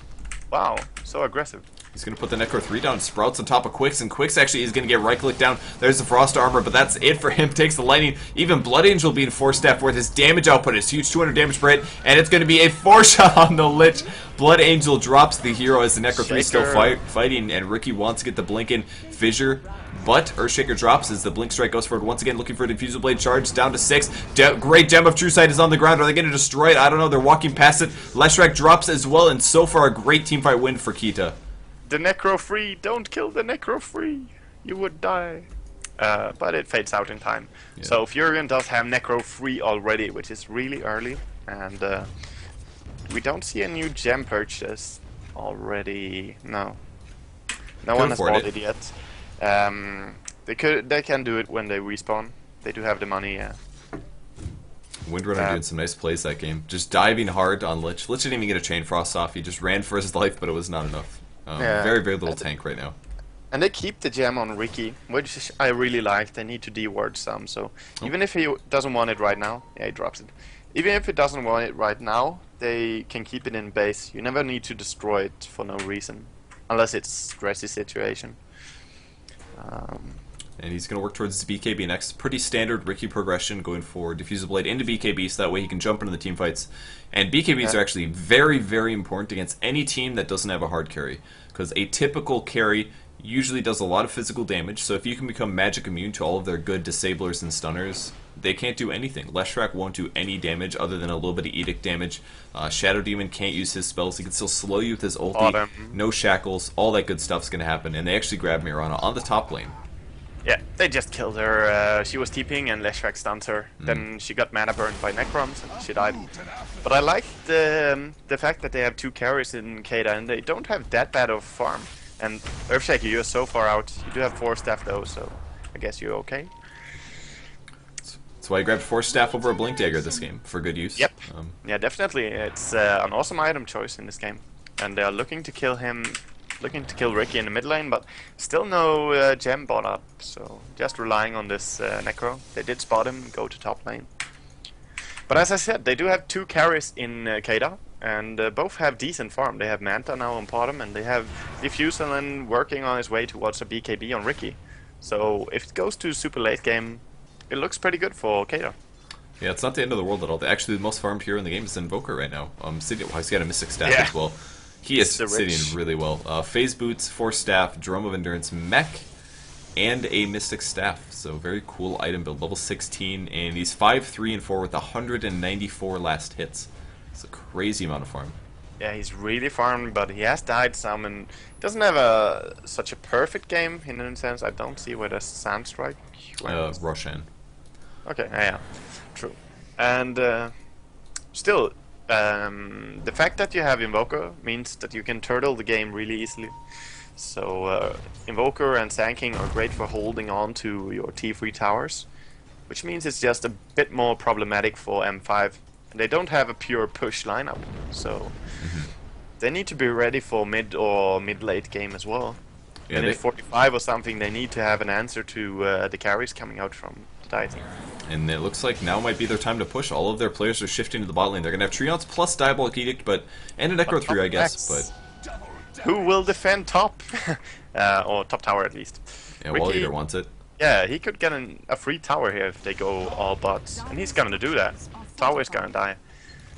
Wow, so aggressive. He's going to put the Necro 3 down. Sprouts on top of Quicks, and Quicks actually is going to get right-click down. There's the Frost Armor, but that's it for him. Takes the Lightning. Even Blood Angel being 4-staff worth. His damage output is huge, 200 damage per hit, and it's going to be a 4-shot on the Lich. Blood Angel drops the hero as the Necro 3 is still fighting, and Ricky wants to get the blink in. Fissure, but Earthshaker drops as the Blink Strike goes forward once again, looking for a Diffusal Blade charge, down to 6. Great Gem of True Sight is on the ground. Are they going to destroy it? I don't know. They're walking past it. Leshrac drops as well, and so far a great teamfight win for Keita. The Necro free, don't kill the Necro free, you would die. But it fades out in time. Yeah. So Furion does have Necro free already, which is really early, and we don't see a new gem purchase already. No one has bought it yet. They can do it when they respawn. They do have the money. Windrunner doing some nice plays that game, just diving hard on Lich. Lich didn't even get a Chain Frost off. He just ran for his life, but it was not enough. Very little tank right now. And they keep the gem on Ricky, which I really like. They need to deward some, so even if he doesn't want it right now, yeah, he drops it. Even if he doesn't want it right now, they can keep it in base. You never need to destroy it for no reason, unless it's a stressy situation. And he's going to work towards his BKB next. Pretty standard Ricky progression, going for Diffusal Blade into BKB, so that way he can jump into the team fights. And BKBs are actually very important against any team that doesn't have a hard carry, because a typical carry usually does a lot of physical damage, so if you can become magic immune to all of their good disablers and stunners, they can't do anything. Leshrac won't do any damage other than a little bit of Edict damage. Shadow Demon can't use his spells. He can still slow you with his ulti. No shackles. All that good stuff's going to happen. And they actually grab Mirana on the top lane. Yeah, they just killed her. She was TPing and Leshrac stunned her. Then she got mana burned by Necrons and she died. But I like the fact that they have 2 carries in Keita and they don't have that bad of farm. And Earthshaker, you're so far out. You do have 4-staff though, so I guess you're okay. That's why I grabbed 4-staff over a Blink Dagger this game, for good use. Yep. Yeah, definitely. It's an awesome item choice in this game. And they are looking to kill him, looking to kill Ricky in the mid lane, but still no gem bought up. So just relying on this Necro. They did spot him, go to top lane. But as I said, they do have 2 carries in Keita. And both have decent farm. They have Manta now on bottom, and they have Diffusal working on his way towards a BKB on Ricky. So if it goes to super late game, it looks pretty good for Keita. Yeah, it's not the end of the world at all. Actually, the most farmed hero in the game is Invoker right now. He's got a Mystic Staff as well. He is sitting really well. Phase Boots, 4-staff, Drum of Endurance, Mech, and a Mystic Staff. So very cool item build, level 16, and he's 5, 3, and 4 with 194 last hits. It's a crazy amount of farm. Yeah, he's really farmed, but he has died some, and doesn't have such a perfect game in a sense. I don't see where the Sandstrike went. Roshan. Okay, yeah, true. And still, the fact that you have Invoker means that you can turtle the game really easily. So Invoker and Sand are great for holding on to your T3 towers, which means it's just a bit more problematic for M5. They don't have a pure push lineup, so they need to be ready for mid or mid-late game as well. Yeah, and in 45 or something, they need to have an answer to the carries coming out from the Titan. And it looks like now might be their time to push. All of their players are shifting to the bot lane. They're going to have Treants plus Diabolic Edict, and a Necro 3, I guess. But who will defend top? Or top tower at least. Yeah, Wall Eater wants it. Yeah, he could get a free tower here if they go all bots, and he's going to do that. tower is gonna die.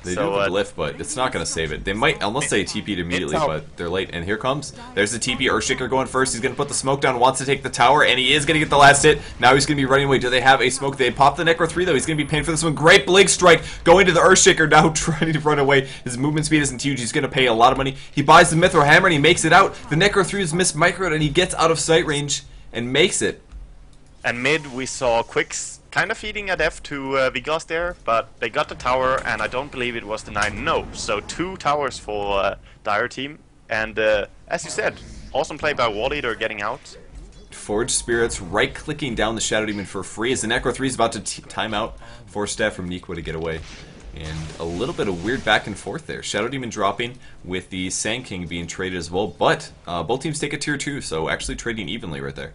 They do have a glyph, but it's not going to save it. They might, unless they TP'd immediately, but they're late. And here comes, there's the TP. Earthshaker going first. He's going to put the smoke down, wants to take the tower, and he is going to get the last hit. Now he's going to be running away. Do they have a smoke? They popped the Necro 3, though. He's going to be paying for this one. Great Blink Strike going to the Earthshaker, now trying to run away. His movement speed isn't huge. He's going to pay a lot of money. He buys the Mithril Hammer, and he makes it out. The Necro 3 is mismicroed, and he gets out of sight range and makes it. And mid, we saw Quicks kind of feeding a death to Vigos there, but they got the tower, and I don't believe it was denied. No, so 2 towers for Dire team, and as you said, awesome play by Wall Eater getting out. Forge Spirits right-clicking down the Shadow Demon for free as the Necro 3 is about to time out. Force Staff from Nikwa to get away. And a little bit of weird back and forth there. Shadow Demon dropping with the Sand King being traded as well, but both teams take a tier 2, so actually trading evenly right there.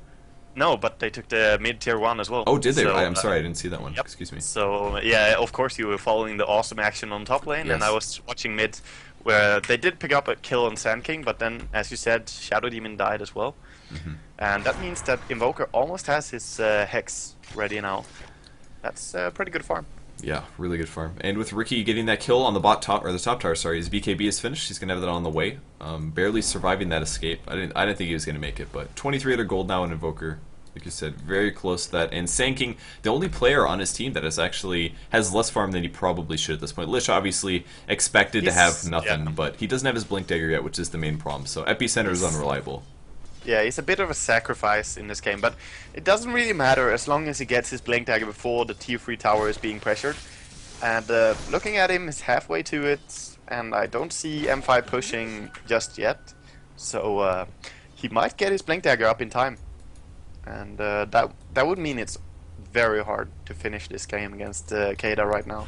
No, but they took the mid tier 1 as well. Oh, did they? So, I'm sorry, I didn't see that one. Yep. Excuse me. So, yeah, of course you were following the awesome action on top lane, yes. and I was watching mid, where they did pick up a kill on Sand King, but then, as you said, Shadow Demon died as well. And that means that Invoker almost has his Hex ready now. That's a pretty good farm. Yeah, really good farm. And with Ricky getting that kill on the top tower, sorry, his BKB is finished. He's gonna have that on the way. Barely surviving that escape. I didn't think he was gonna make it, but 2300 gold now in Invoker. Like you said, very close to that. And Sand King, the only player on his team that has less farm than he probably should at this point. Lich obviously expected to have nothing, but he doesn't have his Blink Dagger yet, which is the main problem. So Epicenter is unreliable. Yeah, he's a bit of a sacrifice in this game, but it doesn't really matter as long as he gets his Blink Dagger before the tier 3 tower is being pressured. And looking at him, he's halfway to it, and I don't see M5 pushing just yet. So he might get his Blink Dagger up in time. And that would mean it's very hard to finish this game against Keita right now.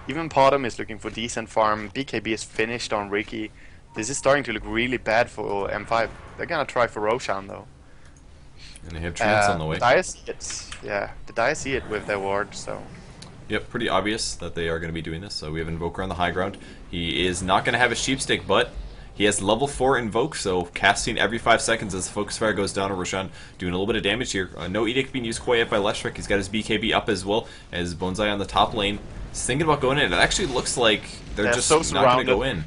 Even Potom is looking for decent farm. BKB is finished on Ricky. This is starting to look really bad for M5. They're gonna try for Roshan though. And they have Trance on the way. Did I see it? Yeah, did I see it with their ward? So. Yep, pretty obvious that they are going to be doing this. So we have Invoker on the high ground. He is not going to have a Sheep Stick, but he has level 4 Invoke, so casting every 5 seconds as the Focus Fire goes down on Roshan, doing a little bit of damage here. No Edict being used quite yet by Leshrac. He's got his BKB up as well as Bonsai on the top lane. He's thinking about going in. It actually looks like they're just so not going to go in.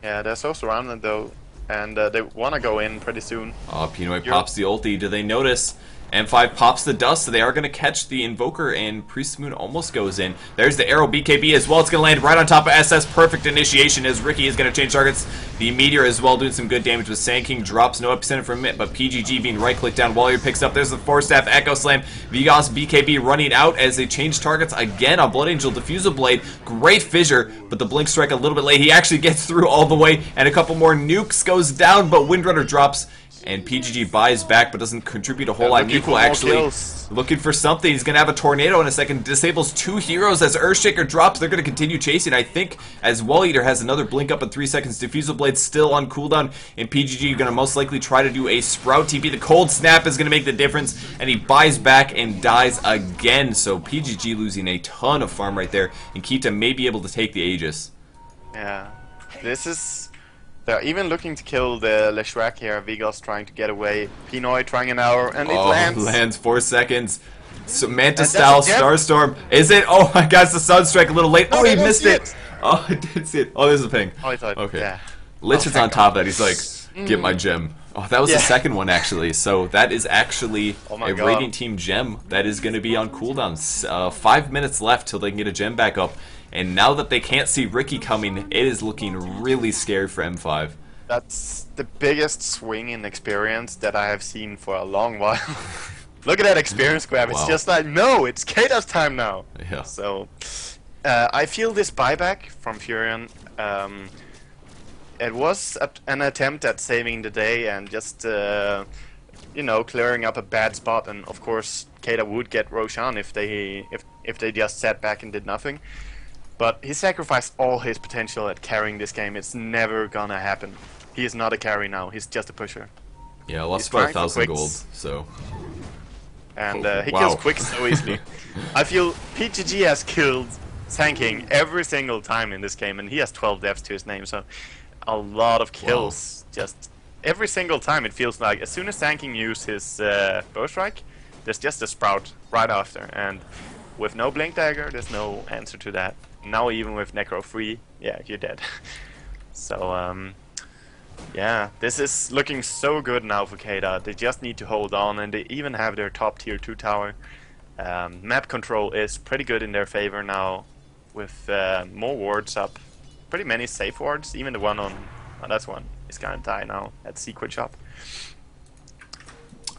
Yeah, they're so surrounded though, and they want to go in pretty soon. Pinoy pops the ulti. Do they notice? M5 pops the dust, so they are going to catch the Invoker, and Priest Moon almost goes in. There's the arrow BKB as well. It's going to land right on top of SS. Perfect initiation as Ricky is going to change targets. The Meteor as well doing some good damage with Sand King. Drops no epicenter from it, but PGG being right-clicked down. Warrior picks up. There's the Force Staff Echo Slam. Vigos BKB running out as they change targets again on Blood Angel. Diffusal Blade. Great fissure, but the Blink Strike a little bit late. He actually gets through all the way, and a couple more nukes goes down, but Windrunner drops. And PGG buys back, but doesn't contribute a whole lot. Nico actually looking for something. He's going to have a Tornado in a second. Disables 2 heroes as Earthshaker drops. They're going to continue chasing, I think, as Wall Eater has another blink up in 3 seconds. Diffusal Blade still on cooldown. And PGG going to most likely try to do a Sprout TP. The Cold Snap is going to make the difference. And he buys back and dies again. So PGG losing a ton of farm right there. And Keita may be able to take the Aegis. Yeah. This is... They're even looking to kill the Leshrac here. Vigos trying to get away. Pinoy trying an hour, and it lands. Lands 4 seconds. So Manta style Starstorm. Is it? Oh my gosh, the Sunstrike a little late. Oh, he missed it. Oh, I did see it. Oh, there's a ping. Oh, I thought. Okay. Yeah. Lich is on top of that. He's like, get my gem. Oh, that was the second one actually. So that is actually a Radiant Team gem that is going to be on cooldown. 5 minutes left till they can get a gem back up. And now that they can't see Ricky coming, it is looking really scary for M5. That's the biggest swing in experience that I have seen for a long while. Look at that experience grab. It's just like, no, it's Keita's time now. Yeah. So, I feel this buyback from Furion, it was an attempt at saving the day and just, you know, clearing up a bad spot. And of course, Keita would get Roshan if they just sat back and did nothing. But he sacrificed all his potential at carrying this game. It's never gonna happen. He is not a carry now. He's just a pusher. Yeah, lost by 1,000 gold, so... And he kills Quick so easily. I feel PGG has killed Sand King every single time in this game, and he has 12 deaths to his name, so a lot of kills. Just every single time it feels like as soon as Sand King uses his bow strike, there's just a Sprout right after, and with no Blink Dagger, there's no answer to that. Now even with Necro free, yeah, you're dead. So yeah, this is looking so good now for Keita. They just need to hold on, and they even have their top tier 2 tower. Map control is pretty good in their favor now, with more wards up. Pretty many safe wards, even the one on that one is gonna die now at Secret Shop.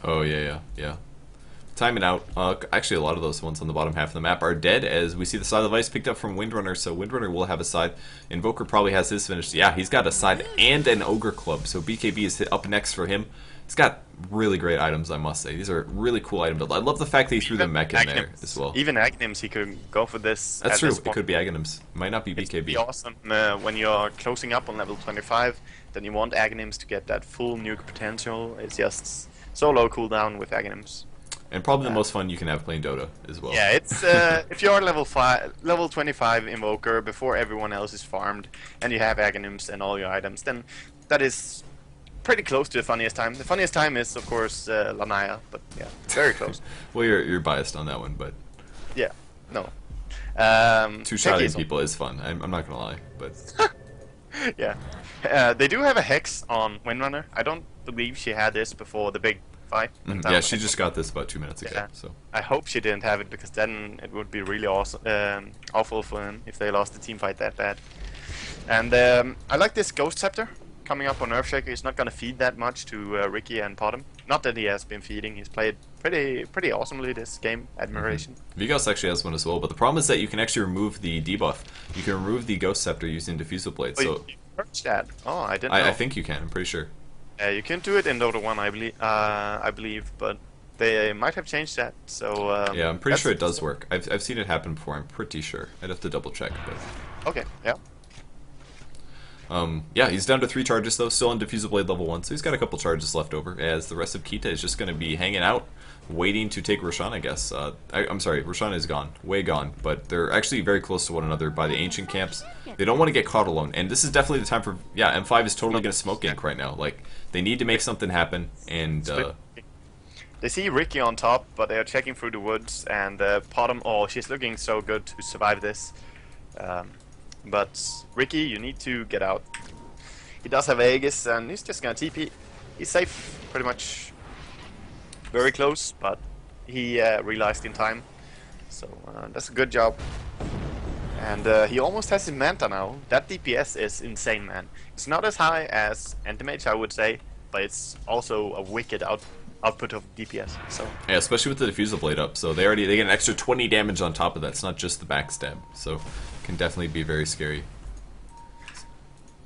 Oh, yeah. Timing out. Actually, a lot of those ones on the bottom half of the map are dead, as we see the Scythe of Ice picked up from Windrunner, so Windrunner will have a scythe. Invoker probably has his finished. Yeah, he's got a scythe and an Ogre Club, so BKB is up next for him. He's got really great items, I must say. These are really cool item builds. I love the fact that he threw the mech in there as well. Even Aghanims, he could go for this. That's true, it could be Aghanims. Might not be BKB. It'd be awesome when you're closing up on level 25, then you want Aghanims to get that full nuke potential. It's just so low cooldown with Aghanims. And probably the most fun you can have playing Dota as well. Yeah, it's if you're level 25 Invoker before everyone else is farmed, and you have Aghanims and all your items, then that is pretty close to the funniest time. The funniest time is, of course, Lanaya, but yeah, very close. Well, you're biased on that one, but yeah, no. Two-shotting people is fun. I'm not gonna lie, but yeah, they do have a hex on Windrunner. I don't believe she had this before the big fight. Yeah, she just got this about 2 minutes ago. Yeah. So I hope she didn't have it, because then it would be really awesome, awful for them if they lost the team fight that bad. And I like this Ghost Scepter coming up on Earthshaker. He's not gonna feed that much to Ricky and Potom. Not that he has been feeding. He's played pretty awesomely this game. Admiration. Vigos actually has one as well, but the problem is that you can actually remove the debuff. You can remove the Ghost Scepter using Diffusal Blade. So you Purge that? Oh, I didn't know. I think you can. I'm pretty sure. You can do it in Dota 1, I believe, but they might have changed that. So yeah, I'm pretty sure it does work. I've seen it happen before. I'm pretty sure. I'd have to double check, but okay, yeah. Yeah, he's down to 3 charges though, still on Diffusal Blade level 1, so he's got a couple charges left over, as the rest of Keita is just going to be hanging out, waiting to take Roshan, I guess. I'm sorry, Roshan is gone, way gone, but they're actually very close to one another by the ancient camps. They don't want to get caught alone, and this is definitely the time for, yeah, M5 is totally going to smoke gank right now. Like, they need to make something happen, and they see Ricky on top, but they are checking through the woods, and Potom, oh, she's looking so good to survive this. But Ricky, you need to get out. He does have Aegis, and he's just gonna TP. He's safe, pretty much. Very close, but he realized in time. So that's a good job. And he almost has his Manta now. That DPS is insane, man. It's not as high as Antimage, I would say, but it's also a wicked output of DPS. So yeah, especially with the Diffusal Blade up. So they get an extra 20 damage on top of that. It's not just the backstab. So can definitely be very scary.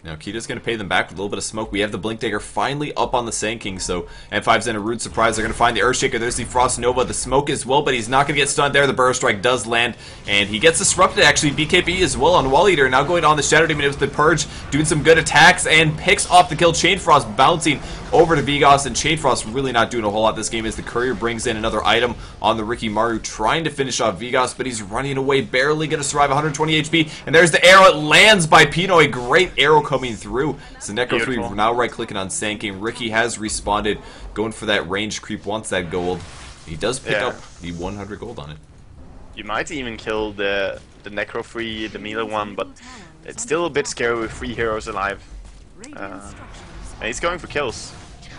Now Keita's going to pay them back with a little bit of smoke. We have the Blink Dagger finally up on the Sand King, so M5's in a rude surprise. They're going to find the Earthshaker. There's the Frost Nova, the smoke as well, but he's not going to get stunned there. The Burrow Strike does land, and he gets disrupted actually. BKB as well on Wall Eater, now going on the Shadow Demon with the Purge, doing some good attacks, and picks off the kill. Chain Frost bouncing over to Vigos, and Chain Frost really not doing a whole lot this game as the Courier brings in another item on the Rikimaru, trying to finish off Vigos, but he's running away, barely going to survive, 120 HP, and there's the arrow. It lands by Pinoy. Great arrow coming through. So Necro 3 now right-clicking on Sand King. Ricky has respawned, going for that range creep, wants that gold. He does pick up the 100 gold on it. You might even kill the Necro 3, the melee one, but it's still a bit scary with 3 heroes alive. And he's going for kills.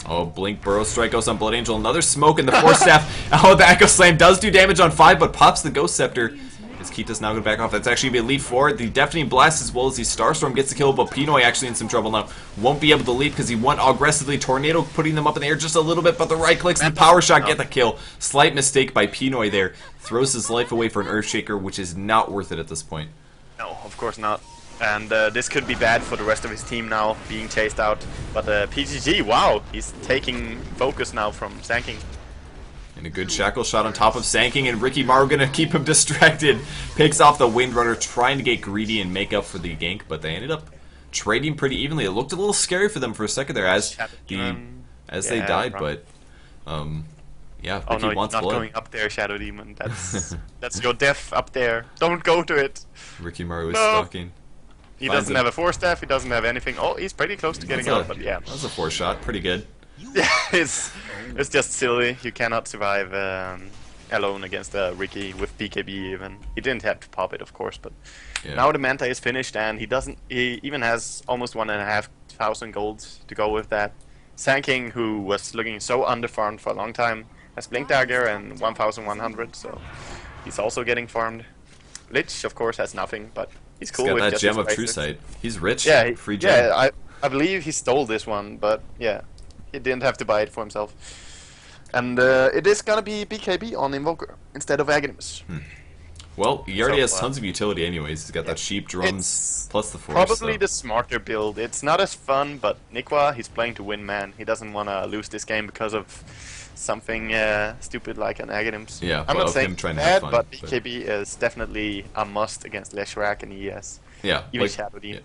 Oh, Blink Burrow Strike goes on Blood Angel. Another smoke in the Force Staff. Oh, the Echo Slam does do damage on 5, but pops the Ghost Scepter. As Keita's now going to back off. That's actually going to be a leap forward. The Deafening Blast as well as the Starstorm gets the kill, but Pinoy actually in some trouble now. Won't be able to leap because he went aggressively. Tornado putting them up in the air just a little bit, but the right clicks and the Power Shot get the kill. Slight mistake by Pinoy there. Throws his life away for an Earthshaker, which is not worth it at this point. No, of course not. And this could be bad for the rest of his team now, being chased out. But PGG, wow, he's taking focus now from Sand King. And a good shackle shot on top of Sand King, and Rikimaru gonna keep him distracted. Picks off the Windrunner, trying to get greedy and make up for the gank, but they ended up trading pretty evenly. It looked a little scary for them for a second there as they died, but yeah, oh Ricky no, wants not blood. going up there, Shadow Demon. That's your death up there. Don't go to it. Rikimaru is stalking. He doesn't have a Force Staff. He doesn't have anything. Oh, he's pretty close to getting out, but yeah. That was a 4 shot, pretty good. Yeah, it's just silly. You cannot survive alone against Ricky with BKB even. He didn't have to pop it, of course, but Yeah. now the Manta is finished and he even has almost 1,500 gold to go with that. Sand King, who was looking so underfarmed for a long time, has Blink Dagger and 1,100, so he's also getting farmed. Lich, of course, has nothing, but he's cool He's got with that just gem his of True basics. Sight. He's rich. Yeah, Free gem. yeah, I believe he stole this one, but yeah, he didn't have to buy it for himself. And it is gonna be BKB on Invoker instead of Aghanim. Well, he already So, has tons of utility anyways. He's got that sheep, drums, It's plus the force. probably so. the smarter build. It's not as fun, but Nikwa, he's playing to win, man. He doesn't want to lose this game because of something stupid like an Aghanim. Yeah, I'm but not of saying him trying to have bad, fun, but BKB is definitely a must against Leshrac and ES. Yeah, Even like, Shadow Demon.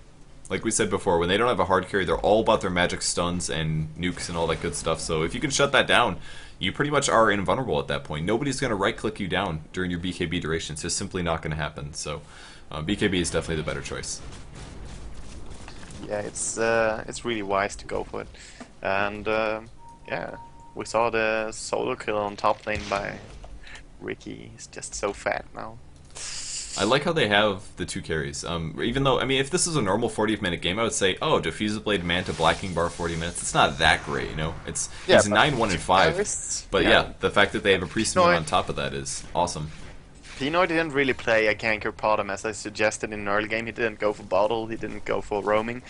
like we said before, when they don't have a hard carry, they're all about their magic stuns and nukes and all that good stuff. So if you can shut that down, you pretty much are invulnerable at that point. Nobody's going to right-click you down during your BKB duration. It's just simply not going to happen. So BKB is definitely the better choice. Yeah, it's really wise to go for it. And yeah, we saw the solo kill on top lane by Ricky. He's just so fat now. I like how they have the two carries. Even though, I mean, if this is a normal 40-minute game, I would say, oh, Diffusal Blade, Manta, Blacking Bar, 40 minutes. It's not that great, you know? It's Yeah, He's but 9, 1, and 5. carries, But yeah, the fact that they have a priest No, on top of that is awesome. Pinoy didn't really play a ganker bottom as I suggested in an early game. He didn't go for bottle, he didn't go for roaming.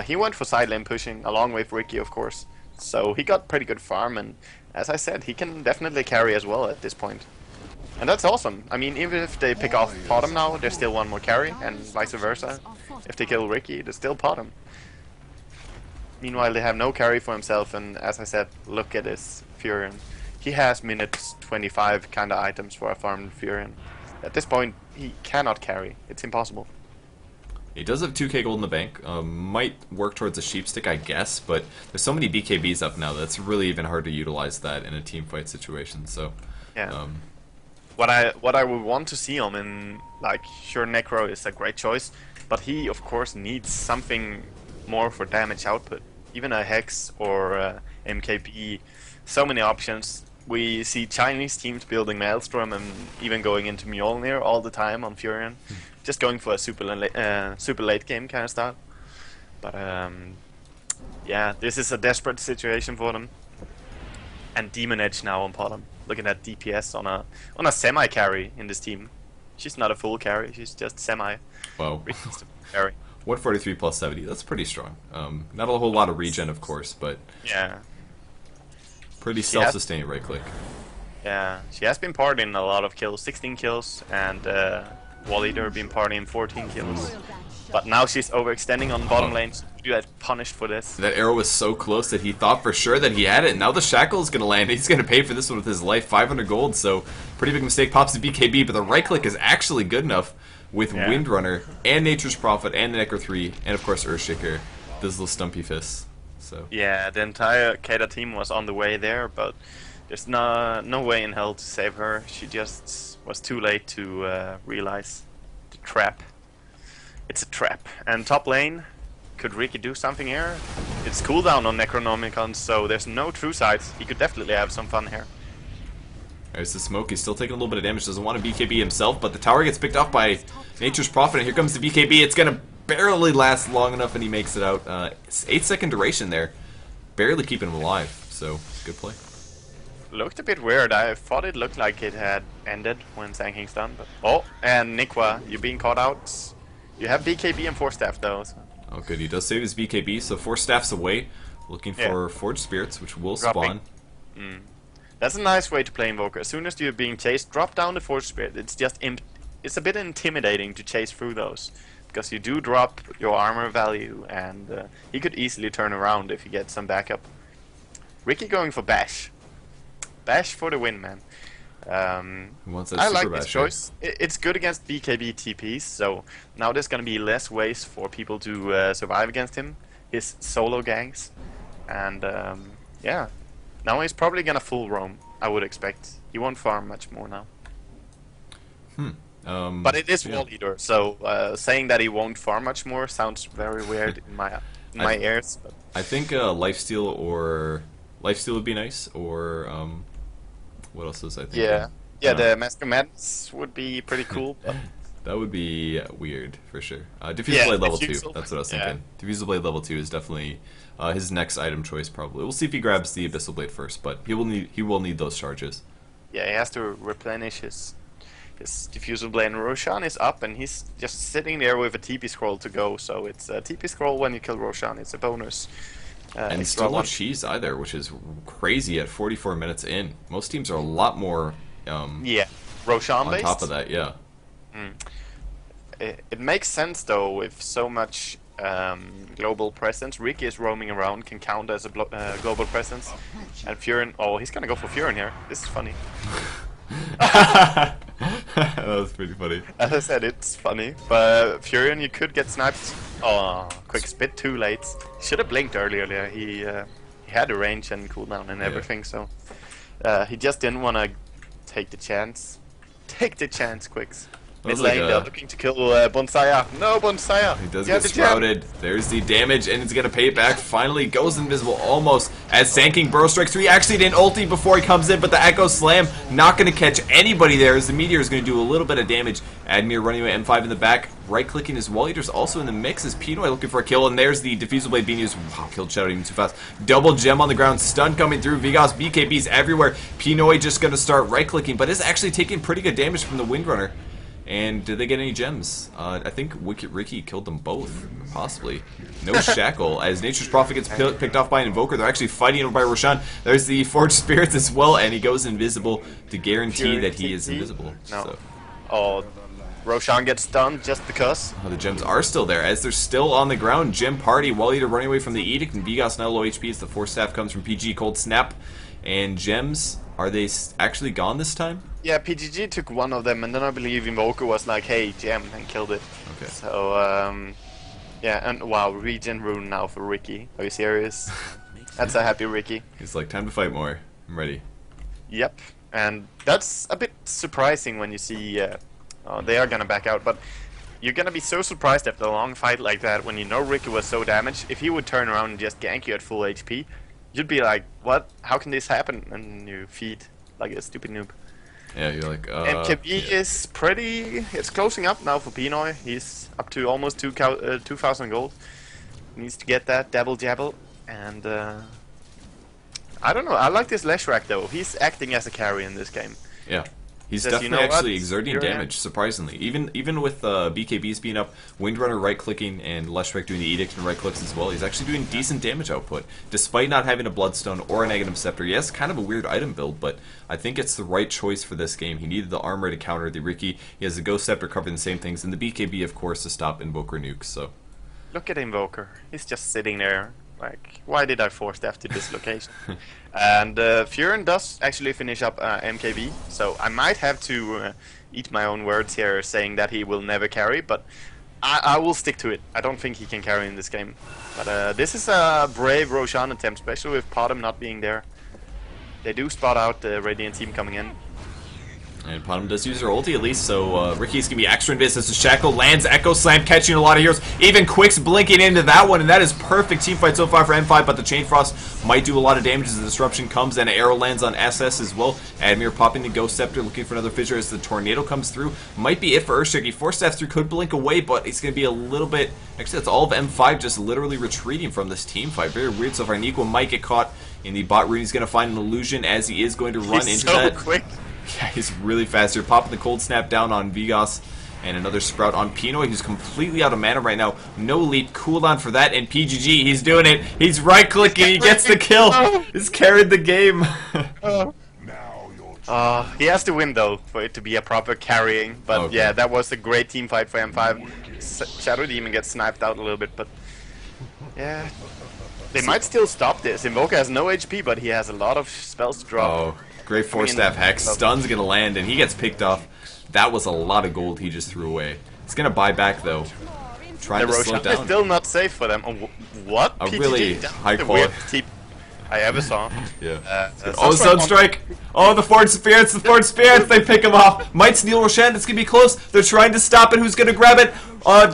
He went for side lane pushing, along with Ricky, of course. So he got pretty good farm, and as I said, he can definitely carry as well at this point. And that's awesome. I mean, even if they pick off bottom now, there's still one more carry, and vice versa. If they kill Ricky, there's still bottom. Meanwhile, they have no carry for himself, and as I said, look at this Furion. He has minutes 25 kind of items for a farmed Furion. At this point, he cannot carry. It's impossible. He does have 2k gold in the bank. Might work towards a sheep stick, I guess, but there's so many BKBs up now that's really even hard to utilize that in a team fight situation. So, Yeah. What I would want to see him in, like, sure, Necro is a great choice, but he of course needs something more for damage output. Even a Hex or MKB, so many options. We see Chinese teams building Maelstrom and even going into Mjolnir all the time on Furion, just going for a super late game kind of style. But yeah, this is a desperate situation for them. And Demon Edge now on bottom. Looking at DPS on a semi carry in this team. She's not a full carry, she's just semi. wow. Carry. 143 plus 70, that's pretty strong. Not a whole lot of regen, of course, but Yeah. pretty She has- self-sustaining right click. Yeah, she has been partying a lot of kills, 16 kills, and Wall Eater been partying 14 kills. But now she's overextending on bottom lane, so you get punished for this. That arrow was so close that he thought for sure that he had it. Now the shackle is going to land. He's going to pay for this one with his life, 500 gold. So pretty big mistake. Pops the BKB, but the right click is actually good enough with Yeah. Windrunner and Nature's Prophet and the Necro 3 and of course Earthshaker. This little stumpy fist. So Yeah, the entire Keita team was on the way there, but there's no way in hell to save her. She just was too late to realize the trap. It's a trap. And top lane, could Ricky do something here? It's cooldown on Necronomicon, so there's no true sides. He could definitely have some fun here. there's the smoke. He's still taking a little bit of damage. Doesn't want to BKB himself, but the tower gets picked off by Nature's Prophet. And here comes the BKB. It's going to barely last long enough, and he makes it out. It's 8-second duration there. Barely keeping him alive. So, good play. Looked a bit weird. I thought it looked like it had ended when Sand King's done, but oh, and Nikwa, you're being caught out. You have BKB and 4 staff though. So. Oh, good. He does save his BKB, so 4 staffs away. Looking for Forged Spirits, which will spawn. That's a nice way to play Invoker. As soon as you're being chased, drop down the Forge Spirit. It's just it's a bit intimidating to chase through those, because you do drop your armor value, and he could easily turn around if you get some backup. Ricky going for Bash. Bash for the win, man. Who wants that I super like this bash, choice. It's good against BKB TPs, so now there's gonna be less ways for people to survive against him. His solo ganks, and yeah, now he's probably gonna full roam. I would expect he won't farm much more now. But it is Wall Eater, so saying that he won't farm much more sounds very weird in my ears. But I think Lifesteal would be nice, or what else is I think? yeah, Yeah, the Mask of Madness would be pretty cool. But That would be weird for sure. Diffusal Yeah, Blade level 2. Diffusal. That's what I was Yeah. thinking. Diffusal Blade level 2 is definitely his next item choice. Probably. We'll see if he grabs the Abyssal Blade first, but he will need those charges. yeah, he has to replenish his Diffusal Blade. And Roshan is up, and he's just sitting there with a TP scroll to go. So it's a TP scroll when you kill Roshan. It's a bonus. And extra still no one. cheese either, which is crazy at 44 minutes in. Most teams are a lot more Yeah, Roshan on based. top of that. Yeah. It makes sense though with so much global presence. Ricky is roaming around, can count as a global presence, and Furin. Oh, he's gonna go for Furin here. This is funny. That was pretty funny. As I said, it's funny, but Furin, you could get sniped. Oh, quick spit, too late. Should have blinked earlier. There, he had a range and cooldown and everything, so he just didn't want to take the chance. Take the chance, Quicks. Mid like lane, they're looking to kill Bonsaya. No, Bonsaya! He does You have get the gem. sprouted. There's the damage, and it's going to pay it back. Finally goes invisible almost as Sand Burrow Strike 3 actually didn't ulti before he comes in, but the Echo Slam not going to catch anybody there as the Meteor is going to do a little bit of damage. Admir running away, M5 in the back, right-clicking his Wall Eater's also in the mix as Pinoy looking for a kill, and there's the Diffusal Blade being used. Wow, killed Shadow even too fast. Double gem on the ground, stun coming through, Vigas, BKBs everywhere. Pinoy just going to start right-clicking, but is actually taking pretty good damage from the Windrunner. And did they get any gems? I think Ricky killed them both, possibly. No Shackle, as Nature's Prophet gets picked off by an Invoker. They're actually fighting over by Roshan. There's the Forged Spirits as well, and he goes invisible to guarantee that he is invisible. No. So. Oh, Roshan gets stunned just because. Oh, the gems are still there, as they're still on the ground. Gem Party, Wall Eater running away from the Edict, and Vigas now low HP as the Force Staff comes from PG, Cold Snap. And gems, are they actually gone this time? Yeah, PGG took one of them, and then I believe Invoker was like, hey, gem, and killed it. Okay. So, yeah, and wow, regen rune now for Ricky. Are you serious? That's a happy Ricky. He's like, time to fight more. I'm ready. Yep, and that's a bit surprising when you see they are gonna back out, but you're gonna be so surprised after a long fight like that when you know Ricky was so damaged. If he would turn around and just gank you at full HP, you'd be like, what? How can this happen? And you feed like a stupid noob. Yeah, you're like, MKB is pretty. It's closing up now for Pinoy. He's up to almost 2,000 gold. Needs to get that double jabble, and I don't know. I like this Leshrac though. He's acting as a carry in this game. Yeah. He's Says, definitely you know actually what? exerting Here I am. damage, surprisingly. Even with BKBs being up, Windrunner right-clicking, and Leshrac doing the Edict and right-clicks as well, he's actually doing decent damage output, despite not having a Bloodstone or a Negative Scepter. Yes, kind of a weird item build, but I think it's the right choice for this game. He needed the armor to counter the Ricky. He has the Ghost Scepter covering the same things, and the BKB, of course, to stop Invoker nukes. So Look at Invoker. He's just sitting there. Like, why did I force death to this location? And Furin does actually finish up MKB, so I might have to eat my own words here saying that he will never carry, but I will stick to it. I don't think he can carry in this game. But this is a brave Roshan attempt, especially with Potom not being there. They do spot out the Radiant team coming in. And Potom does use her ulti at least, so Ricky's going to be extra invis as the Shackle lands, Echo Slam catching a lot of heroes, even Quick's blinking into that one, and that is perfect team fight so far for M5, but the Chain Frost might do a lot of damage as the Disruption comes, and an arrow lands on SS as well. Admir popping the Ghost Scepter, looking for another fissure as the Tornado comes through. Might be it for Earthshake. He Force Staffs through, could blink away, but it's going to be a little bit... Actually, that's all of M5 just literally retreating from this team fight. Very weird so far. Nico might get caught in the bot rune. He's going to find an illusion as he is going to run He's into so that. quick. Yeah, he's really fast here. Popping the Cold Snap down on Vigas. And another Sprout on Pinoy, who's completely out of mana right now. No leap, cooldown for that. And PGG, he's doing it. He's right-clicking. He gets the kill. He's carried the game. He has to win, though, for it to be a proper carrying. But Okay. yeah, that was a great team fight for M5. Shadow Demon gets sniped out a little bit, but yeah. They might still stop this. Invoker has no HP, but he has a lot of spells to drop. Oh, great Force Staff Hex. Stun's going to land, and he gets picked off. That was a lot of gold he just threw away. He's going to buy back, though. Trying The to slow Roshan it is down. still not safe for them. Oh, what? A PGG? really That's high the quality- weirdest tip I ever saw. Yeah. Oh, Sunstrike! Oh, the Forged Spirits! The Forged Spirits! They pick him off! Might steal Roshan. It's gonna be close. They're trying to stop it. Who's gonna grab it?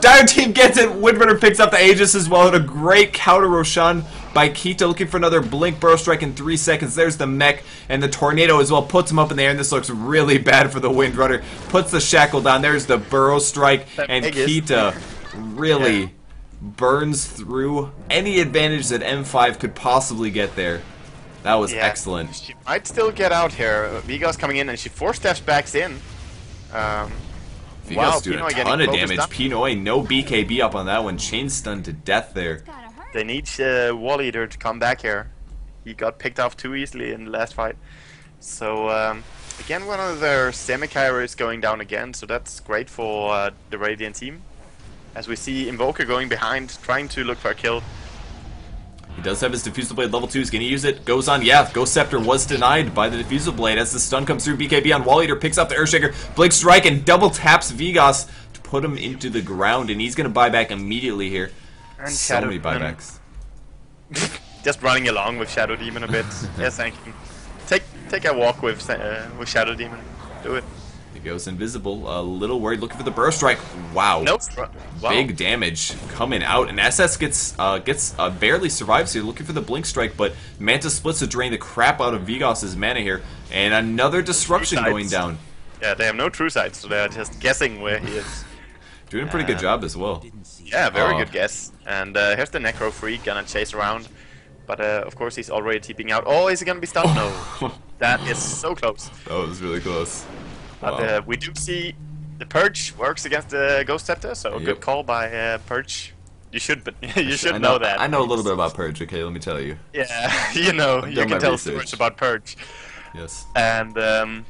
Dire Team gets it. Windrunner picks up the Aegis as well. And a great counter Roshan by Keita, looking for another blink burrow strike in 3 seconds. There's the mech, and the tornado as well puts him up in the air, and this looks really bad for the Windrunner. Puts the shackle down. There's the burrow strike, and Keita really burns through any advantage that M5 could possibly get there. That was excellent. She might still get out here. Viga's coming in, and she 4-steps back in. Viga's doing a ton of damage. Pinoy, no BKB up on that one. Chain stunned to death there. They need Wall Eater to come back here. He got picked off too easily in the last fight. So, again, one of their semi-Kyra is going down again, so that's great for the Radiant team. As we see Invoker going behind, trying to look for a kill. He does have his Diffusal Blade level 2. He's going to use it. Goes on. Yeah, Ghost Scepter was denied by the Diffusal Blade as the stun comes through. BKB on Wall Eater picks up the Earthshaker. Blink Strike and double taps Vigas to put him into the ground. And he's going to buy back immediately here. And so many buybacks. Just running along with Shadow Demon a bit. Yes, thank you. Take a walk with Shadow Demon. Do it. He goes invisible. A little worried, looking for the burst strike. Wow. Nope. Wow. Big damage coming out, and SS gets barely survives here, looking for the blink strike, but Manta splits to drain the crap out of Vigas's mana here, and another disruption going down. Yeah, they have no true sights, so they're just guessing where he is. Doing a pretty good job as well. Yeah, very good guess. And here's the Necro Freak gonna chase around, but of course he's already TPing out. Oh, is he gonna be stunned? No. That is so close. That was really close. But we do see the Purge works against the Ghost Scepter, so good call by Purge. You should, but you should know that. I know a little bit about Purge. Okay, let me tell you. Yeah, you know, you can tell stories about Purge. Yes. And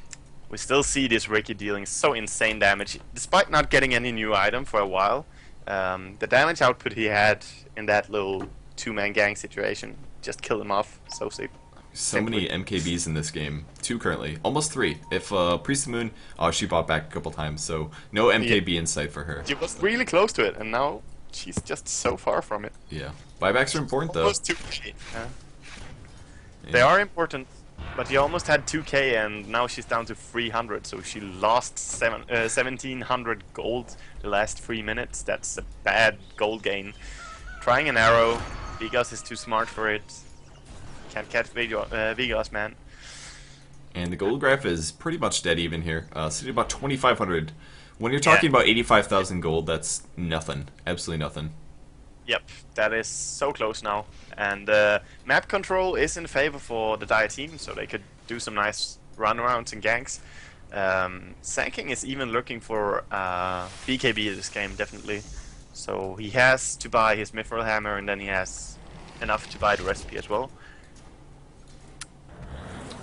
we still see this Ricky dealing so insane damage, despite not getting any new item for a while. The damage output he had in that little 2-man gang situation just killed him off so sick. So many MKBs in this game. 2 currently. Almost 3. If Priest of the Moon, she bought back a couple times, so no MKB in sight for her. She was really close to it, and now she's just so far from it. Yeah. Buybacks are important, though. Almost 2K. They are important, but she almost had 2K, and now she's down to 300, so she lost 1700 gold the last 3 minutes. That's a bad gold gain. Trying an arrow, Vigas is too smart for it. Can't catch Vigas, man. And the gold graph is pretty much dead even here. Sitting about 2,500. When you're talking about 85,000 gold, that's nothing. Absolutely nothing. Yep, that is so close now. And map control is in favor for the Dire team, so they could do some nice runarounds and ganks. Sanking is even looking for BKB this game, definitely. So he has to buy his Mithril Hammer, and then he has enough to buy the recipe as well.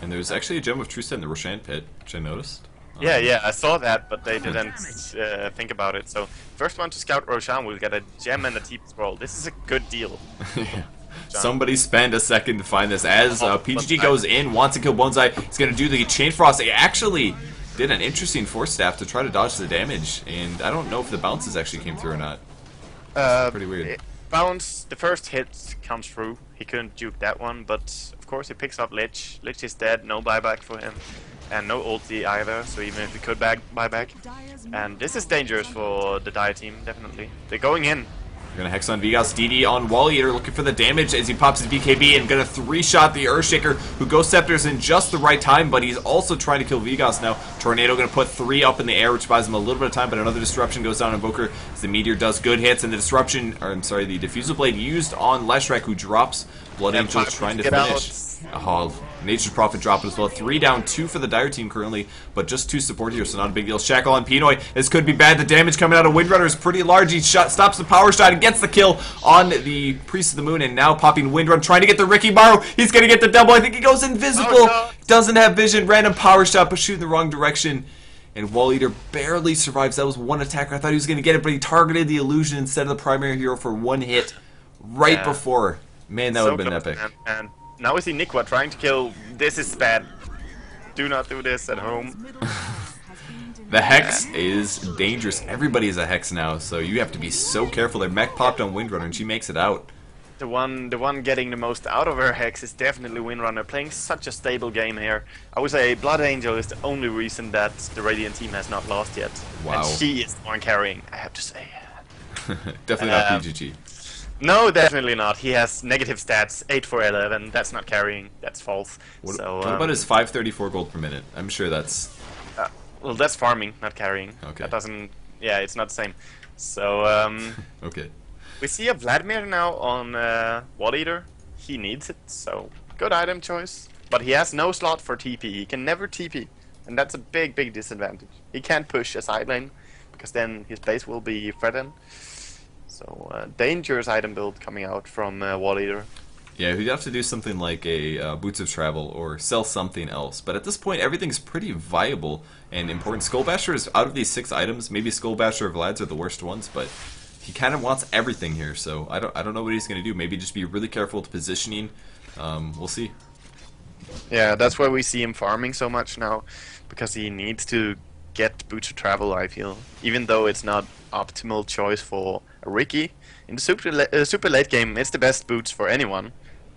And there's actually a Gem of True Set in the Roshan pit, which I noticed. Yeah, I saw that, but they didn't think about it. So, first one to scout Roshan will get a gem and a TP scroll. This is a good deal. Somebody spend a second to find this. As PGG goes in, wants to kill Bonsai, he's going to do the Chain Frost. He actually did an interesting Force Staff to try to dodge the damage, and I don't know if the bounces actually came through or not. Pretty weird. Bounce, the first hit comes through. He couldn't juke that one, but of course he picks up Lich. Lich is dead, no buyback for him. And no ulti either, so even if he could buy back. And this is dangerous for the Dire team, definitely. They're going in. They're gonna Hex on Vigas, DD on Wall Eater, looking for the damage as he pops his BKB and gonna 3-shot the Earthshaker, who Ghost Scepter's in just the right time, but he's also trying to kill Vigas now. Tornado gonna put 3 up in the air, which buys him a little bit of time, but another disruption goes down on Invoker as the Meteor does good hits, and the disruption, or I'm sorry, the Diffusal Blade used on Leshrac, who drops. Blood Angel trying to finish. Oh, Nature's Prophet dropped as well. 3 down, 2 for the Dire team currently, but just 2 support here, so not a big deal. Shackle on Pinoy. This could be bad. The damage coming out of Windrunner is pretty large. He stops the power shot and gets the kill on the Priest of the Moon, and now popping Windrun, trying to get the Rikimaru. He's going to get the double. I think he goes invisible. Oh, no. Doesn't have vision. Random power shot, but shooting the wrong direction. And Wall Eater barely survives. That was one attacker. I thought he was going to get it, but he targeted the illusion instead of the primary hero for 1 hit right before. Man, that would have been epic. And now we see Nikwa trying to kill. This is bad. Do not do this at home. The Hex is dangerous. Everybody is a Hex now, so you have to be so careful. Their mech popped on Windrunner, and she makes it out. The one getting the most out of her Hex is definitely Windrunner, playing such a stable game here. I would say Blood Angel is the only reason that the Radiant team has not lost yet. Wow. And she is the one carrying, I have to say. Definitely not PGG. No, definitely not. He has negative stats, 8 for 11. That's not carrying. That's false. What, So, what about his 534 gold per minute? I'm sure that's... well, that's farming, not carrying. Okay. That doesn't... Yeah, it's not the same. So, Okay. we see a Vladimir now on Wall Eater. He needs it, so good item choice. But he has no slot for TP. He can never TP. And that's a big, big disadvantage. He can't push a side lane, because then his base will be threatened. So, dangerous item build coming out from Wall Eater. Yeah, we'd have to do something like a Boots of Travel or sell something else. But at this point, everything's pretty viable and important. Skull Basher is out of these 6 items. Maybe Skull Basher or Vlad's are the worst ones, but he kind of wants everything here. So I don't know what he's going to do. Maybe just be really careful with positioning. We'll see. Yeah, that's why we see him farming so much now, because he needs to get Boots of Travel, I feel. Even though it's not optimal choice for a Ricky. In the super late game, it's the best boots for anyone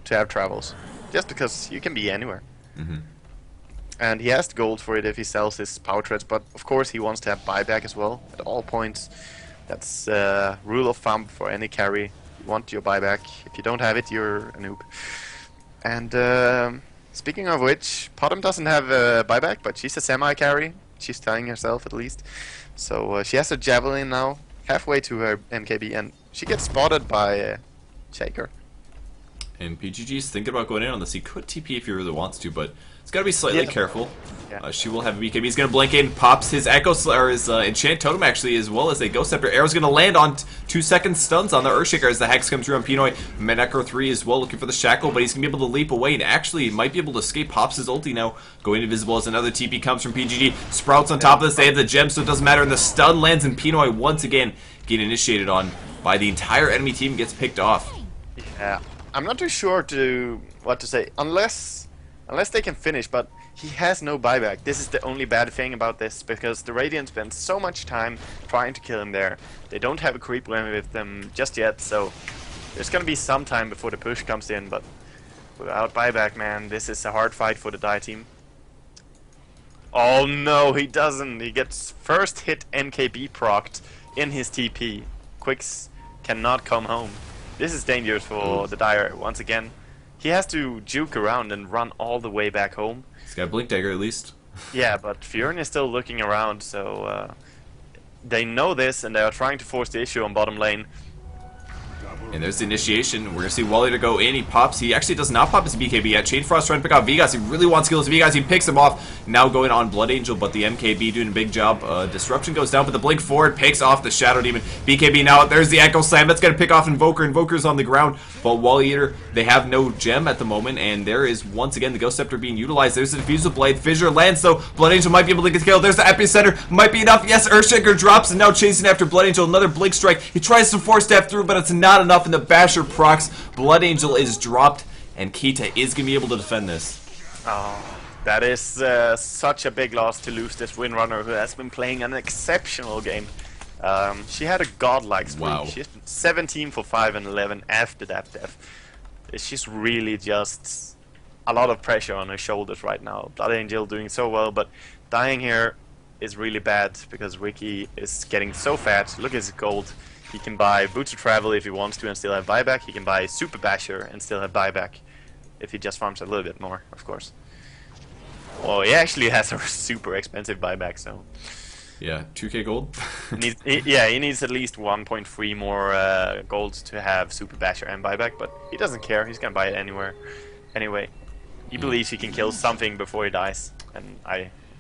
to have travels. Just because you can be anywhere. And he has the gold for it if he sells his power treads, but of course he wants to have buyback as well, at all points. That's rule of thumb for any carry. You want your buyback. If you don't have it, you're a noob. And speaking of which, Potom doesn't have a buyback, but she's a semi-carry. She's tying herself at least. So she has a javelin now, halfway to her MKB, and she gets spotted by Shaker. And PGG's thinking about going in on this. He could TP if he really wants to, but it's got to be slightly careful. Yeah. She will have a BKB. He's going to blink in, pops his Echo or his Enchant Totem actually, as well as a Ghost Scepter. Arrow's going to land on 2-second stuns on the Earthshaker as the Hex comes through on Pinoy. Necro 3 as well, looking for the Shackle, but he's going to be able to leap away and actually might be able to escape. Pops his ulti now, going invisible as another TP comes from PGG. Sprouts on top of this. They have the gem, so it doesn't matter. And the stun lands, and Pinoy once again getting initiated on by the entire enemy team, gets picked off. Yeah, I'm not too sure what to say, unless they can finish, but he has no buyback. This is the only bad thing about this, because the Radiant spend so much time trying to kill him there. They don't have a creep limit with them just yet, so there's gonna be some time before the push comes in, but without buyback, man, this is a hard fight for the Die team. Oh no, he doesn't. He gets first hit MKB procced in his TP. Quicks cannot come home. This is dangerous for the Dire once again. He has to juke around and run all the way back home. He's got a Blink Dagger at least. Yeah, but Fjorn is still looking around, so they know this and they are trying to force the issue on bottom lane. And there's the initiation. We're going to see Wally to go in. He pops. He actually does not pop his BKB yet. Chain Frost trying to pick out Vegas. He really wants kills Vegas. He picks him off. Now going on Blood Angel, but the MKB doing a big job. Disruption goes down, but the Blink forward picks off the Shadow Demon. BKB now. There's the Echo Slam. That's going to pick off Invoker. Invoker's on the ground, but Wally Eater, they have no gem at the moment, and there is once again the Ghost Scepter being utilized. There's the Diffusal Blade. Fissure lands, though. Blood Angel might be able to get killed. There's the Epicenter. Might be enough. Yes, Earthshaker drops, and now chasing after Blood Angel. Another Blink Strike. He tries to force step through, but it's not enough, and the Basher procs. Blood Angel is dropped, and Keita is going to be able to defend this. Oh, that is such a big loss to lose this Windrunner, who has been playing an exceptional game. She had a godlike streak. Wow. She's 17 for 5 and 11 after that death. She's really just a lot of pressure on her shoulders right now. Blood Angel doing so well, but dying here is really bad because Ricky is getting so fat. Look at his gold. He can buy Boots of Travel if he wants to and still have buyback. He can buy Super Basher and still have buyback if he just farms a little bit more, of course. Well, he actually has a super expensive buyback, so... Yeah, 2k gold? he needs at least 1.3 more gold to have Super Basher and buyback, but he doesn't care. He's gonna buy it anywhere. Anyway, he believes he can kill something before he dies, and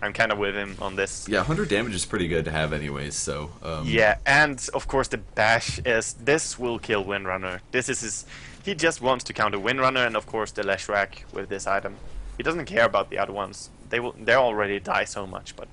I'm kind of with him on this. Yeah, 100 damage is pretty good to have anyways, so... Yeah, and of course the bash is... This will kill Windrunner. This is his... He just wants to counter Windrunner and of course the Leshrac with this item. He doesn't care about the other ones. They already die so much, but...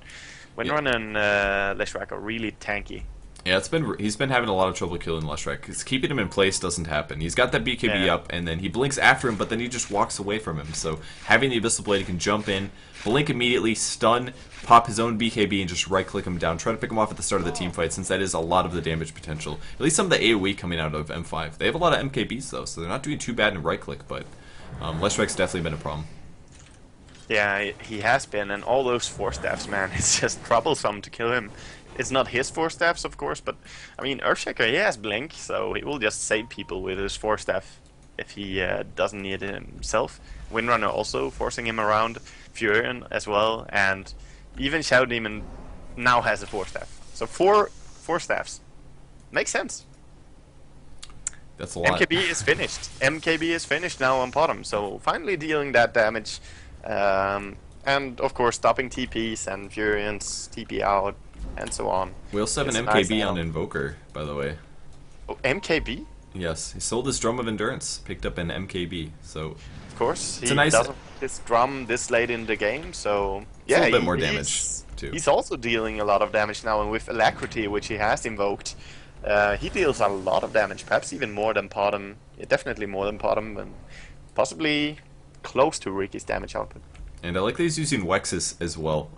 Windrunner and Leshrac are really tanky. Yeah, he's been having a lot of trouble killing Leshrac, because keeping him in place doesn't happen. He's got that BKB up, and then he blinks after him, but then he just walks away from him. So having the Abyssal Blade, he can jump in, blink immediately, stun, pop his own BKB, and just right-click him down. Try to pick him off at the start of the team fight, since that is a lot of the damage potential. At least some of the AoE coming out of M5. They have a lot of MKBs, though, so they're not doing too bad in right-click, but Leshrac's definitely been a problem. Yeah, he has been, and all those force staffs, man, it's just troublesome to kill him. It's not his force staffs, of course, but I mean, Earthshaker, he has blink, so he will just save people with his force staff if he doesn't need it himself. Windrunner also forcing him around, Furion as well, and even Shadow Demon now has a force staff. So four force staffs. Makes sense. That's a lot. MKB is finished. MKB is finished now on bottom, so finally dealing that damage. And of course stopping TPs and Furions TP out and so on. We also have It's an nice MKB on now. Invoker, by the way. Oh, MKB? Yes, he sold his Drum of Endurance, picked up an MKB, so Of course, It's he a nice- doesn't want his drum this late in the game, so a little bit more he's- damage, too. He's also dealing a lot of damage now, and with Alacrity, which he has invoked, he deals a lot of damage, perhaps even more than Potom. Yeah, definitely more than Potom, and possibly close to Ricky's damage output. And I like that he's using Wex as well.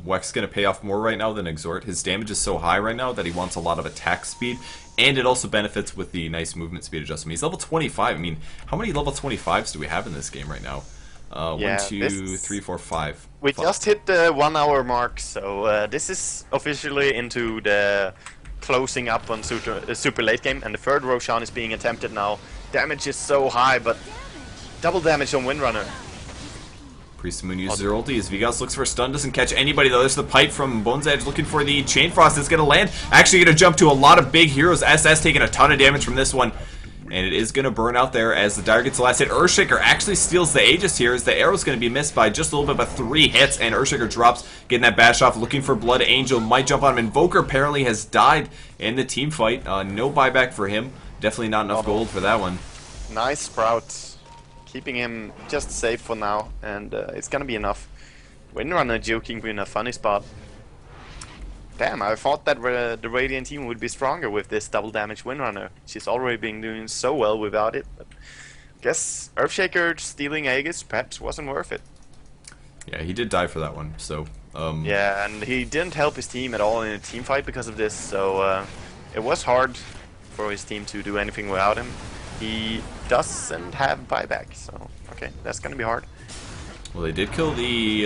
Wex is going to pay off more right now than Exhort. His damage is so high right now that he wants a lot of attack speed, and it also benefits with the nice movement speed adjustment. He's level 25. I mean, how many level 25s do we have in this game right now? Yeah, 1, 2, 3, 4, 5. We Five. just hit the 1 hour mark, so this is officially into the closing up on super late game, and the third Roshan is being attempted now. Damage is so high, but double damage on Windrunner. Priest of the Moon uses their ulti as Vigas looks for a stun, doesn't catch anybody though. There's the pipe from Bone's Edge looking for the Chain Frost that's going to land. Actually going to jump to a lot of big heroes. SS taking a ton of damage from this one. And it is going to burn out there as the Dire gets the last hit. Earthshaker actually steals the Aegis here as the arrow's going to be missed by just a little bit, but 3 hits. And Earthshaker drops, getting that bash off, looking for Blood Angel. Might jump on him. Invoker apparently has died in the team fight. No buyback for him. Definitely not enough gold for that one. Nice Sprout. Keeping him just safe for now, and it's gonna be enough. Windrunner joking in a funny spot. Damn, I thought that the Radiant team would be stronger with this double damage Windrunner. She's already been doing so well without it. But guess Earthshaker stealing Aegis perhaps wasn't worth it. Yeah, he did die for that one. So, Yeah, and he didn't help his team at all in a team fight because of this, so it was hard for his team to do anything without him. He doesn't have buyback, so okay, that's gonna be hard. well, they did kill the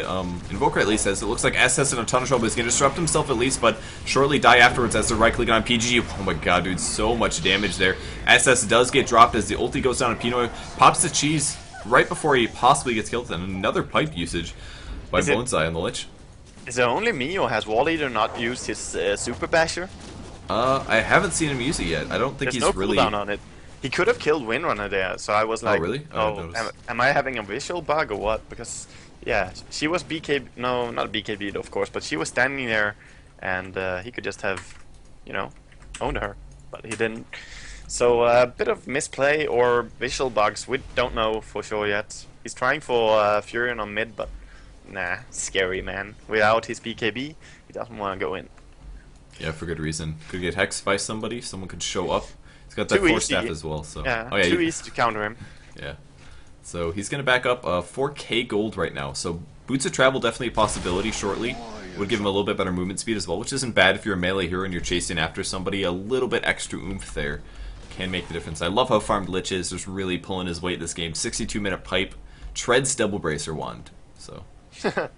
Invoker at least, as it looks like SS in a ton of trouble. He's going to disrupt himself at least, but shortly die afterwards as they're right-clicking on PG. Oh my god, dude, so much damage there. SS does get dropped as the ulti goes down, and Pinoy pops the cheese right before he possibly gets killed. And another pipe usage by Bonsai on the Lich. Is it only me, or has Wall Eater not used his Super Basher? I haven't seen him use it yet. I don't think There's he's no really... cooldown on it. He could have killed Windrunner there, so I was like, really? I didn't notice. am I having a visual bug or what? Because, yeah, she was no, not BKB'd of course, but she was standing there, and he could just have, you know, owned her, but he didn't. So a bit of misplay or visual bugs, we don't know for sure yet. He's trying for Furion on mid, but nah, scary man. Without his BKB, he doesn't want to go in. Yeah, for good reason. Could get hexed by somebody, someone could show up. He's got that Too force easy. staff as well, so... Yeah, oh, yeah, too easy to counter him. Yeah. So he's going to back up 4k gold right now. So Boots of Travel definitely a possibility shortly. Would give him a little bit better movement speed as well, which isn't bad if you're a melee hero and you're chasing after somebody. A little bit extra oomph there can make the difference. I love how farmed Lich is, just really pulling his weight this game. 62-minute pipe, treads double bracer wand. So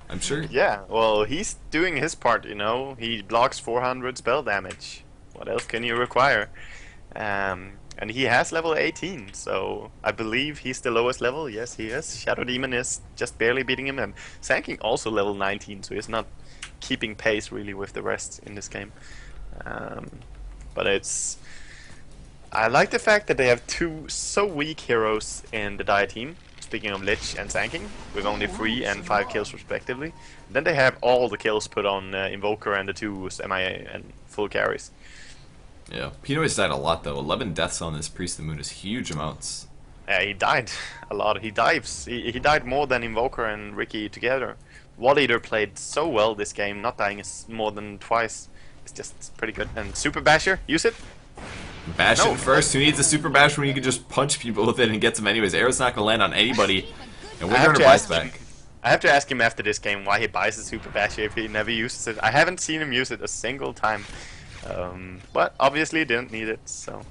I'm sure... Yeah, well, he's doing his part, you know. He blocks 400 spell damage. What else can you require? And he has level 18, so I believe he's the lowest level. Yes, he is. Shadow Demon is just barely beating him, and Sanking also level 19, so he's not keeping pace really with the rest in this game. But it's... I like the fact that they have two so weak heroes in the Dire team. Speaking of Lich and Sanking, with only 3 and 5 kills respectively. Then they have all the kills put on Invoker and the 2 MIA and full carries. Yeah, Pinoy's died a lot though. 11 deaths on this Priest of the Moon is huge amounts. Yeah, he died a lot. He dives. He died more than Invoker and Ricky together. Wall Eater played so well this game, not dying more than twice. It's just pretty good. And Super Basher, use it. Bash No, it first. Who needs a super bash when you can just punch people with it and get them anyways? Arrow's not going to land on anybody. And Windrunner buys back. I have to ask him after this game why he buys a Super Basher if he never uses it. I haven't seen him use it a single time. But obviously didn't need it, so...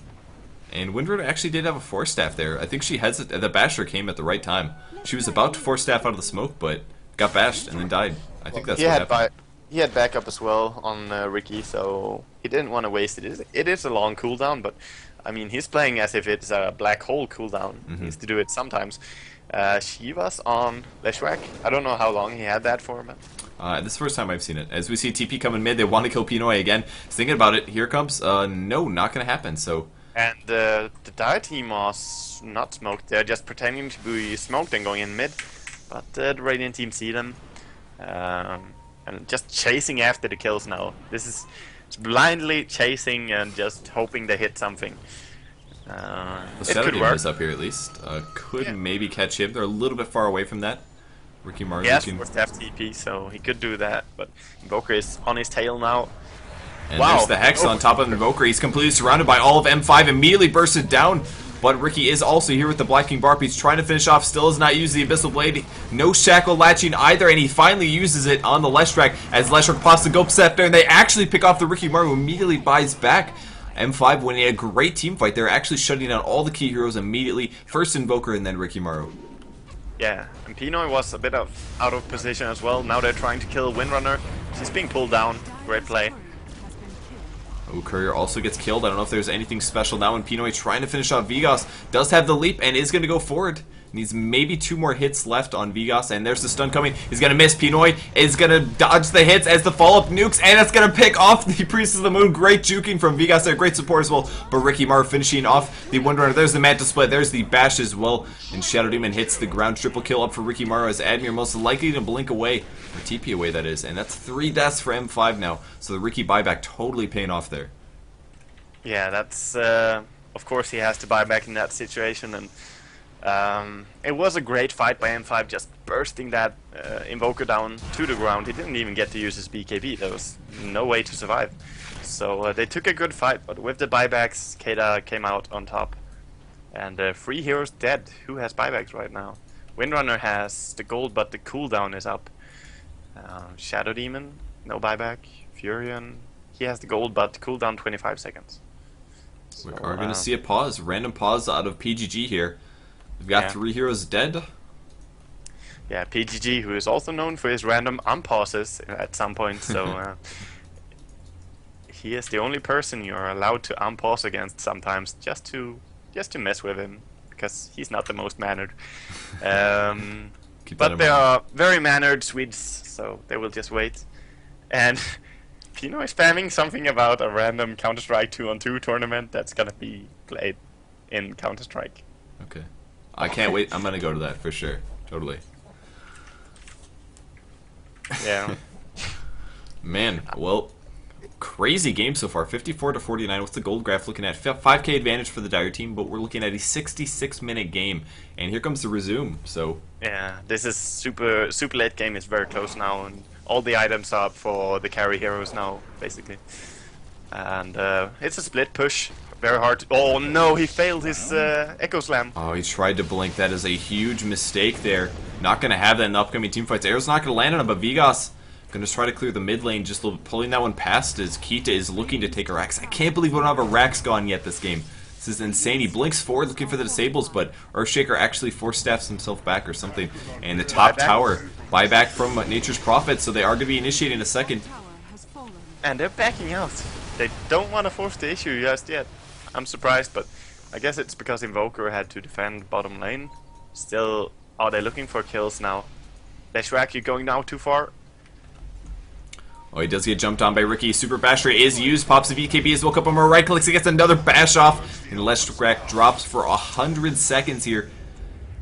And Windrunner actually did have a force staff there. I think she has it. The basher came at the right time. She was about to force staff out of the smoke, but got bashed and then died. I think that's he what had happened. he had backup as well on Ricky, so he didn't want to waste it. It is a long cooldown, but I mean he's playing as if it's a black hole cooldown. He needs to do it sometimes. Shiva's on Leshwak. I don't know how long he had that for, but This is the first time I've seen it. As we see TP coming mid, they want to kill Pinoy again. Thinking about it, here comes. No, not going to happen. So. And the Dire team was not smoked. They're just pretending to be smoked and going in mid. But the Radiant team see them. And just chasing after the kills now. This is blindly chasing and just hoping they hit something. It could work. Is up here at least. Could maybe catch him. They're a little bit far away from that. Rikimaru. He has forced FTP, so he could do that. But Invoker is on his tail now. And there's the Hex on top of Invoker. He's completely surrounded by all of M5. Immediately bursted down. But Ricky is also here with the Black King Barb. He's trying to finish off. Still has not used the Abyssal Blade. No Shackle latching either. And he finally uses it on the Leshrac as Leshrac pops the Gulp Scepter. And they actually pick off the Rikimaru, who immediately buys back. M5 winning a great team fight. They're actually shutting down all the key heroes immediately. First Invoker and then Rikimaru. Yeah, and Pinoy was a bit out of position as well. Now they're trying to kill Windrunner. She's being pulled down. Great play. Oh, Courier also gets killed. I don't know if there's anything special now. And Pinoy trying to finish off Vigas. Does have the leap and is going to go forward. Needs maybe 2 more hits left on Vigas. And there's the stun coming. He's going to miss. Pinoy is going to dodge the hits as the follow-up nukes. And it's going to pick off the Priest of the Moon. Great juking from Vigas there. Great support as well. But Rikimaru finishing off the Windrunner. There's the Manta Split. There's the Bash as well. And Shadow Demon hits the ground. Triple kill up for Rikimaru as Admir most likely to blink away. Or TP away, that is. And that's 3 deaths for M5 now. So the Riki buyback totally paying off there. Yeah, that's of course he has to buy back in that situation, and it was a great fight by M5, just bursting that Invoker down to the ground. He didn't even get to use his BKB. There was no way to survive. So they took a good fight, but with the buybacks, Keita came out on top. And 3 heroes dead. Who has buybacks right now? Windrunner has the gold, but the cooldown is up. Shadow Demon, no buyback. Furion, he has the gold, but cooldown 25 seconds. We are going to see a pause, random pause out of PGG here. We've got 3 heroes dead. Yeah, PGG, who is also known for his random unpauses at some point, so he is the only person you're allowed to unpause against sometimes, just to mess with him, because he's not the most mannered. But they are very mannered Swedes, so they will just wait. And Pino is spamming something about a random Counter-Strike 2-on-2 tournament that's gonna be played in Counter-Strike. Okay. I can't wait. I'm gonna go to that for sure. Totally. Yeah. Man, well, crazy game so far. 54-49. What's the gold graph looking at? 5k advantage for the Dire team, but we're looking at a 66-minute game. And here comes the resume. So yeah, this is super late game. It's very close now, and all the items are up for the carry heroes now, basically. And it's a split push. Very hard to... Oh no, he failed his Echo Slam. Oh, he tried to blink. That is a huge mistake there. Not going to have that in the upcoming team fights. Arrow's not going to land on him, but Vigas going to try to clear the mid lane, just pulling that one past as Keita is looking to take a Rax. I can't believe we don't have a Rax gone yet this game. This is insane. He blinks forward looking for the disables, but Earthshaker actually force staffs himself back or something. And the top tower, buyback from Nature's Prophet, so they are going to be initiating a second. And they're backing out. They don't want to force the issue just yet. I'm surprised, but I guess it's because Invoker had to defend bottom lane. Still, are they looking for kills now? Leshrac, you going now too far? Oh, he does get jumped on by Ricky. Super Bash Ray is used. Pops the VKB as well. Couple more right clicks. He gets another bash off. And Leshrac drops for 100 seconds here.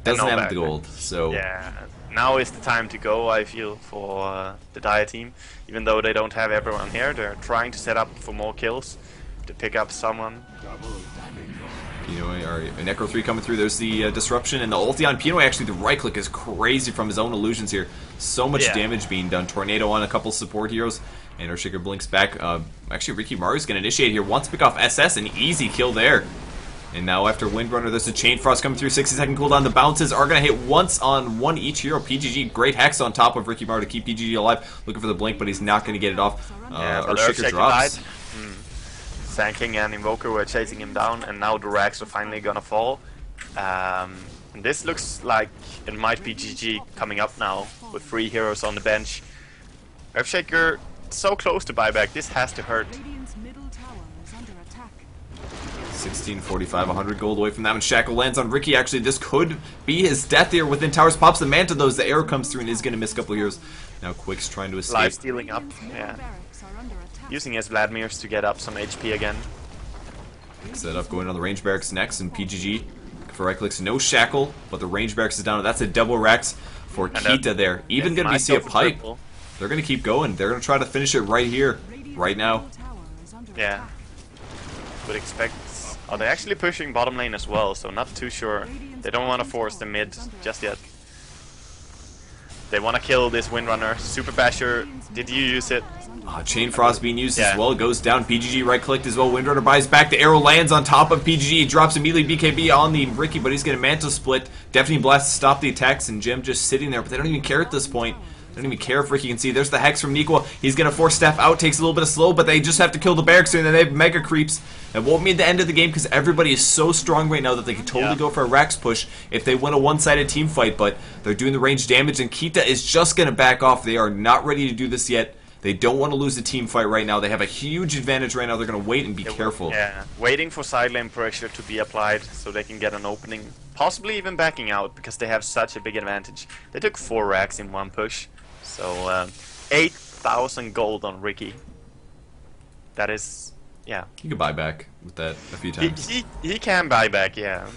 Doesn't have the gold. So yeah, now is the time to go, I feel, for the Dire team. Even though they don't have everyone here, they're trying to set up for more kills, to pick up someone. Pinoy, Necro 3 coming through. There's the disruption and the ulti on Pinoy. Actually, the right click is crazy from his own illusions here. So much damage being done. Tornado on a couple support heroes. And Earthshaker blinks back. Actually, Rikimaru's going to initiate here. Wants to pick off SS. An easy kill there. And now after Windrunner, there's a Chain Frost coming through. 60-second cooldown. The bounces are going to hit once on one each hero. PGG, great hex on top of Rikimaru to keep PGG alive. Looking for the blink, but he's not going to get it off. Earthshaker drops. Sanking and Invoker were chasing him down, and now the Rags are finally gonna fall. And this looks like it might be GG coming up now with 3 heroes on the bench. Earthshaker so close to buyback. This has to hurt. 1645, 100 gold away from that, and Shackle lands on Ricky. Actually, this could be his death here within towers. Pops the Manta, though, as the arrow comes through and is going to miss a couple of heroes. Now Quick's trying to escape. Life stealing up, yeah. Using his Vladimir's to get up some HP again. Set up going on the range barracks next, and PGG for right clicks. No Shackle, but the range barracks is down. That's a double Rex for Keita there. Even going to be see a pipe. Triple. They're going to keep going. They're going to try to finish it right here, right now. Yeah. Would expect. Oh, they're actually pushing bottom lane as well, so not too sure. They don't want to force the mid just yet. They want to kill this Windrunner. Super Basher, did you use it? Chain Frost being used as well. Goes down. PGG right clicked as well. Windrunner buys back. The arrow lands on top of PGG. He drops immediately BKB on the Ricky, but he's going to Mantle Split. Deafening Blast to stop the attacks, and Jim just sitting there, but they don't even care at this point. They don't even care if Ricky can see. There's the Hex from Nequa. He's going to force Steph out. Takes a little bit of slow, but they just have to kill the barracks and then they have Mega Creeps. It won't mean the end of the game because everybody is so strong right now that they can totally go for a Rax push if they win a one-sided team fight, but they're doing the range damage, and Keita is just going to back off. They are not ready to do this yet. They don't want to lose the team fight right now. They have a huge advantage right now. They're going to wait and be careful. Yeah, waiting for side lane pressure to be applied so they can get an opening. Possibly even backing out because they have such a big advantage. They took 4 racks in one push. So 8,000 gold on Ricky. That is, yeah. He could buy back with that a few times. He can buy back, yeah.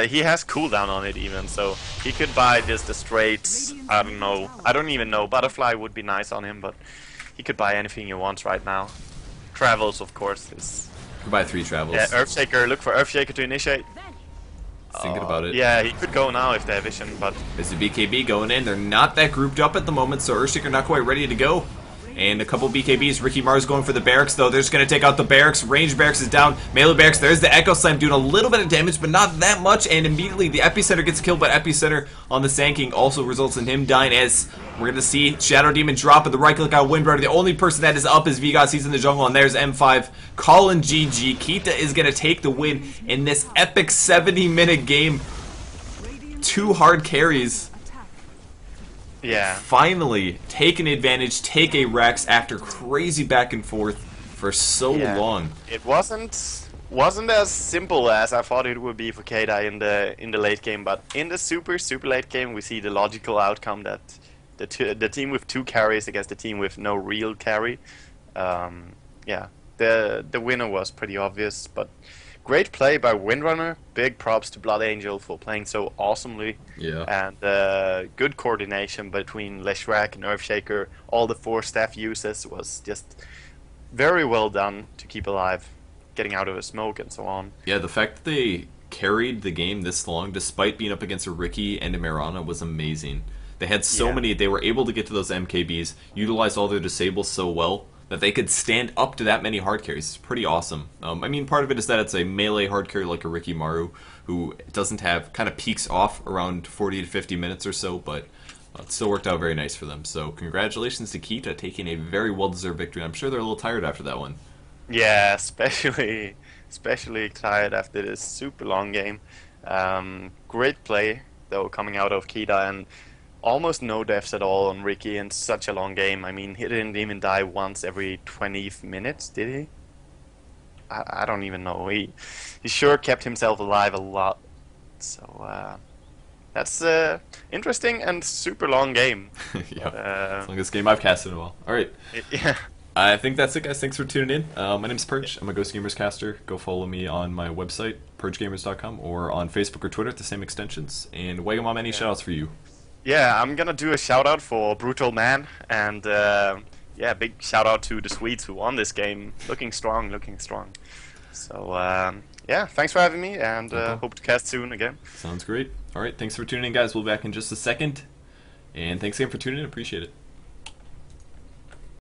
He has cooldown on it even, so he could buy just the straight, I don't know. I don't even know. Butterfly would be nice on him, but he could buy anything he wants right now. Travels, of course, is... He could buy 3 travels. Yeah, Earthshaker. Look for Earthshaker to initiate. Thinking about it. Yeah, he could go now if they have vision, but... There's the BKB going in. They're not that grouped up at the moment, so Earthshaker not quite ready to go. And a couple BKBs. Rikimaru's going for the barracks, though. They're just going to take out the barracks. Range barracks is down. Melee barracks. There's the Echo Slam doing a little bit of damage, but not that much. And immediately the Epicenter gets killed, but Epicenter on the Sand King also results in him dying, as we're going to see Shadow Demon drop at the right click on Windrunner. The only person that is up is Vigas. He's in the jungle, and there's M5. Calling GG. Keita is going to take the win in this epic 70-minute game. 2 hard carries. Yeah. Finally take an advantage, take a Rex after crazy back and forth for so long. It wasn't as simple as I thought it would be for Keita in the late game, but in the super late game we see the logical outcome that the team with 2 carries against the team with no real carry. Yeah, the winner was pretty obvious, but great play by Windrunner. Big props to Blood Angel for playing so awesomely. Yeah. And good coordination between Leshrac and Earthshaker. All the 4 staff uses was just very well done to keep alive, getting out of a smoke and so on. Yeah, the fact that they carried the game this long, despite being up against a Ricky and a Mirana, was amazing. They had so many, they were able to get to those MKBs, utilize all their disables so well, that they could stand up to that many hard carries. It's pretty awesome. I mean, part of it is that it's a melee hard carry like a Rikimaru, who doesn't have, kind of peaks off around 40 to 50 minutes or so, but it still worked out very nice for them. So congratulations to Keita taking a very well-deserved victory. I'm sure they're a little tired after that one. Yeah, especially tired after this super long game. Great play, though, coming out of Keita, and almost no deaths at all on Ricky in such a long game. I mean, he didn't even die once every 20 minutes, did he? I don't even know. He sure kept himself alive a lot. So that's interesting and super long game. Yeah, it's the longest game I've casted in a while. All right. Yeah. I think that's it, guys. Thanks for tuning in. My name's Purge. I'm a Ghost Gamers caster. Go follow me on my website, purgegamers.com, or on Facebook or Twitter at the same extensions. And Wagamama, any shoutouts for you? Yeah, I'm gonna do a shout out for Brutal Man, and yeah, big shout out to the Swedes who won this game. Looking strong. So yeah, thanks for having me, and hope to cast soon again. Sounds great. All right, thanks for tuning in, guys. We'll be back in just a second, and thanks again for tuning in. Appreciate it.